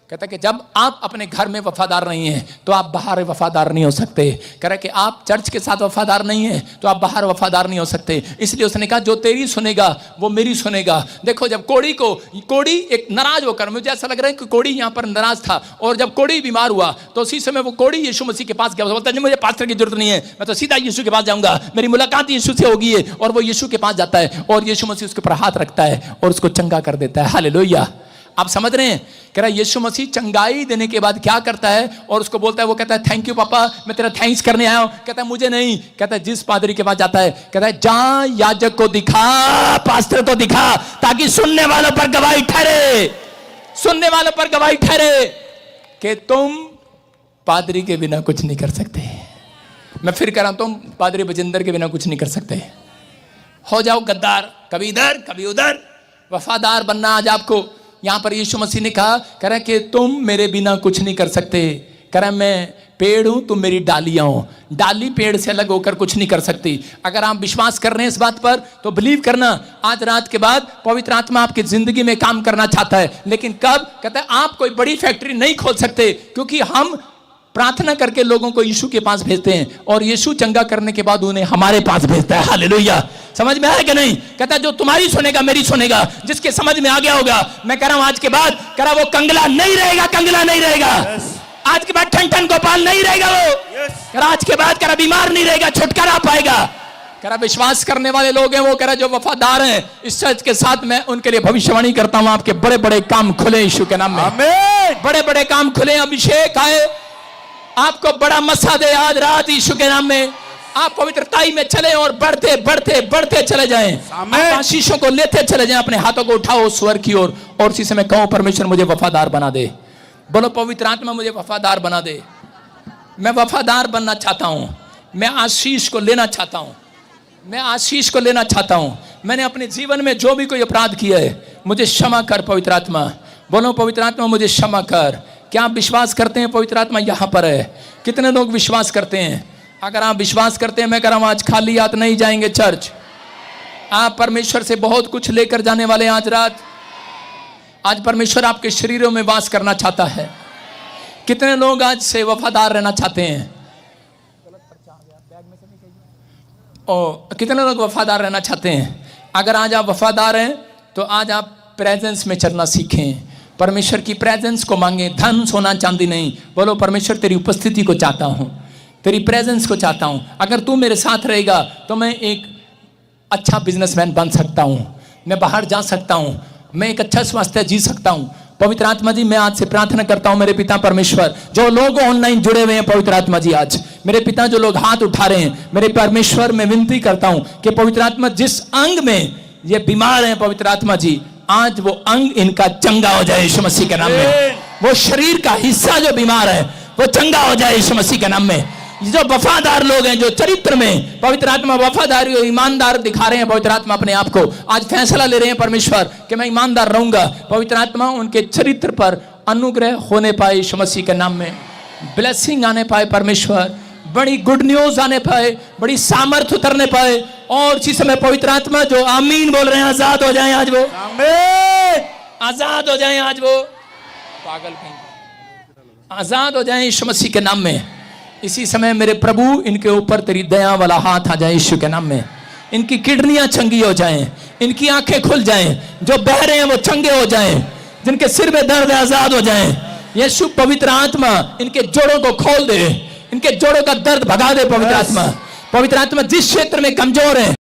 कहता है कि जब आप अपने घर में वफादार नहीं हैं तो आप बाहर वफादार नहीं हो सकते। कह रहा है कि आप चर्च के साथ वफादार नहीं हैं तो आप बाहर वफादार नहीं हो सकते। इसलिए उसने कहा जो तेरी सुनेगा वो मेरी सुनेगा। देखो जब कोड़ी एक नाराज होकर, मुझे ऐसा लग रहा है कि कोड़ी यहाँ पर नाराज था, और जब कोड़ी बीमार हुआ तो उसी समय वो कोड़ी यीशु मसीह के पास गया, बोलता है मुझे पास्टर की जरूरत नहीं है, मैं तो सीधा यीशु के पास जाऊंगा, मेरी मुलाकात यीशु से होगी है। और वो यीशु के पास जाता है और यीशु मसीह उसके ऊपर हाथ रखता है और उसको चंगा कर देता है। हालेलुया। आप समझ रहे हैं? कह रहा यीशु मसीह चंगाई देने के बाद क्या करता है, और उसको बोलता है, वो कहता है थैंक यू पापा, मैं तेरा थैंक्स करने आया हूं। कहता है मुझे नहीं, कहता है जिस पादरी के पास जाता है, कहता है जा याजक को दिखा, पास्टर को दिखा, ताकि सुनने वालों पर गवाही ठहरे, सुनने वालों पर गवाही ठहरे कि तुम पादरी के बिना कुछ नहीं कर सकते। मैं फिर कह रहा हूं, तुम पादरी बजिंदर के बिना कुछ नहीं कर सकते। हो जाओ गद्दार, कभी इधर कभी उधर, वफादार बनना आज आपको। यहां पर यीशु मसीह ने कहा, कह रहा कि तुम मेरे बिना कुछ नहीं कर सकते। कह रहा मैं पेड़ हूं, तुम मेरी डालियां हो, डाली पेड़ से अलग होकर कुछ नहीं कर सकती। अगर आप विश्वास कर रहे हैं इस बात पर तो बिलीव करना, आज रात के बाद पवित्र आत्मा आपकी जिंदगी में काम करना चाहता है। लेकिन कब? कहता है आप कोई बड़ी फैक्ट्री नहीं खोल सकते, क्योंकि हम प्रार्थना करके लोगों को यीशु के पास भेजते हैं और यीशु चंगा करने के बाद उन्हें हमारे पास भेजता है। हालेलुया। समझ में आया कि नहीं? कहता जो तुम्हारी सुनेगा मेरी सुनेगा। जिसके समझ में आ गया होगा, मैं कह रहा हूं आज के बाद, कह रहा वो कंगला नहीं रहेगा, कंगला नहीं रहेगा। आज के बाद ठन गोपाल नहीं रहेगा वो। कह रहा आज के बाद, कह रहा बीमार नहीं रहेगा, छुटकारा पाएगा। कह रहा विश्वास करने वाले लोग हैं वो, कह रहा जो वफादार हैं इस चर्च के साथ, मैं उनके लिए भविष्यवाणी करता हूं, आपके बड़े बड़े काम खुले यीशु के नाम में। आमीन। बड़े बड़े काम खुले, अभिषेक आए, आपको बड़ा मसा दे आज रात यीशु के नाम में। आप पवित्रताई में चले और बढ़ते बढ़ते बढ़ते चले जाएं। आप आशीषों को लेते चले जाएं। अपने हाथों को उठाओ स्वर की ओर और इसी समय कहो परमेश्वर मुझे वफादार बना दे। बोलो पवित्र आत्मा मुझे वफादार बना दे। मैं वफादार बनना चाहता हूं, मैं आशीष को लेना चाहता हूं, मैं आशीष को लेना चाहता हूं। मैंने अपने जीवन में जो भी कोई अपराध किया है मुझे क्षमा कर पवित्र आत्मा। बोलो पवित्र आत्मा मुझे क्षमा कर। क्या आप विश्वास करते हैं पवित्र आत्मा यहाँ पर है? कितने लोग विश्वास करते हैं? अगर आप विश्वास करते हैं, मैं कह रहा हूं आज खाली हाथ नहीं जाएंगे चर्च। आप परमेश्वर से बहुत कुछ लेकर जाने वाले हैं आज रात। आज परमेश्वर आपके शरीरों में वास करना चाहता है। कितने लोग आज से वफादार रहना चाहते हैं? कितने लोग वफादार रहना चाहते हैं? अगर आज आप वफादार हैं तो आज आप प्रेजेंस में चलना सीखें, परमेश्वर की प्रेजेंस को मांगे। धन सोना चांदी नहीं, बोलो परमेश्वर तेरी उपस्थिति को चाहता हूं, तेरी प्रेजेंस को चाहता हूं। अगर तू मेरे साथ रहेगा तो मैं एक अच्छा बिजनेसमैन बन सकता हूं, मैं बाहर जा सकता हूं, मैं एक अच्छा स्वास्थ्य जी सकता हूं। पवित्र आत्मा जी मैं आज से प्रार्थना करता हूं मेरे पिता परमेश्वर, जो लोग ऑनलाइन जुड़े हुए हैं पवित्र आत्मा जी, आज मेरे पिता जो लोग हाथ उठा रहे हैं, मेरे परमेश्वर मैं विनती करता हूं कि पवित्र आत्मा जिस अंग में ये बीमार हैं पवित्र आत्मा जी, आज वो अंग इनका चंगा हो जाए यीशु मसीह के नाम में। वो शरीर का हिस्सा जो बीमार है वो चंगा हो जाए यीशु मसीह के नाम में। जो वफादार लोग हैं, जो चरित्र में पवित्र आत्मा वफादारी और ईमानदार दिखा रहे हैं पवित्र आत्मा अपने आप को, आज फैसला ले रहे हैं परमेश्वर कि मैं ईमानदार रहूंगा। पवित्र आत्मा उनके चरित्र पर अनुग्रह होने पाए यीशु मसीह के नाम में, ब्लेसिंग आने पाए परमेश्वर, बड़ी गुड न्यूज आने पाए, बड़ी सामर्थ उतरने पाए। और इसी समय पवित्र आत्मा जो आमीन बोल रहे हैं आजाद हो जाएं आज वो, आजाद हो जाएं आज वो, पागल कहीं आजाद हो जाएं यीशु मसीह के नाम में। इसी समय मेरे प्रभु इनके ऊपर तेरी दया वाला हाथ आ जाए यीशु के नाम में। इनकी किडनियां चंगी हो जाएं, इनकी आंखें खुल जाएं, जो बहरे हैं वो चंगे हो जाएं, जिनके सिर में दर्द है आजाद हो जाएं। यीशु पवित्र आत्मा इनके जोड़ों को खोल दे, इनके जोड़ों का दर्द भगा दे। पवित्र आत्मा जिस क्षेत्र में कमजोर है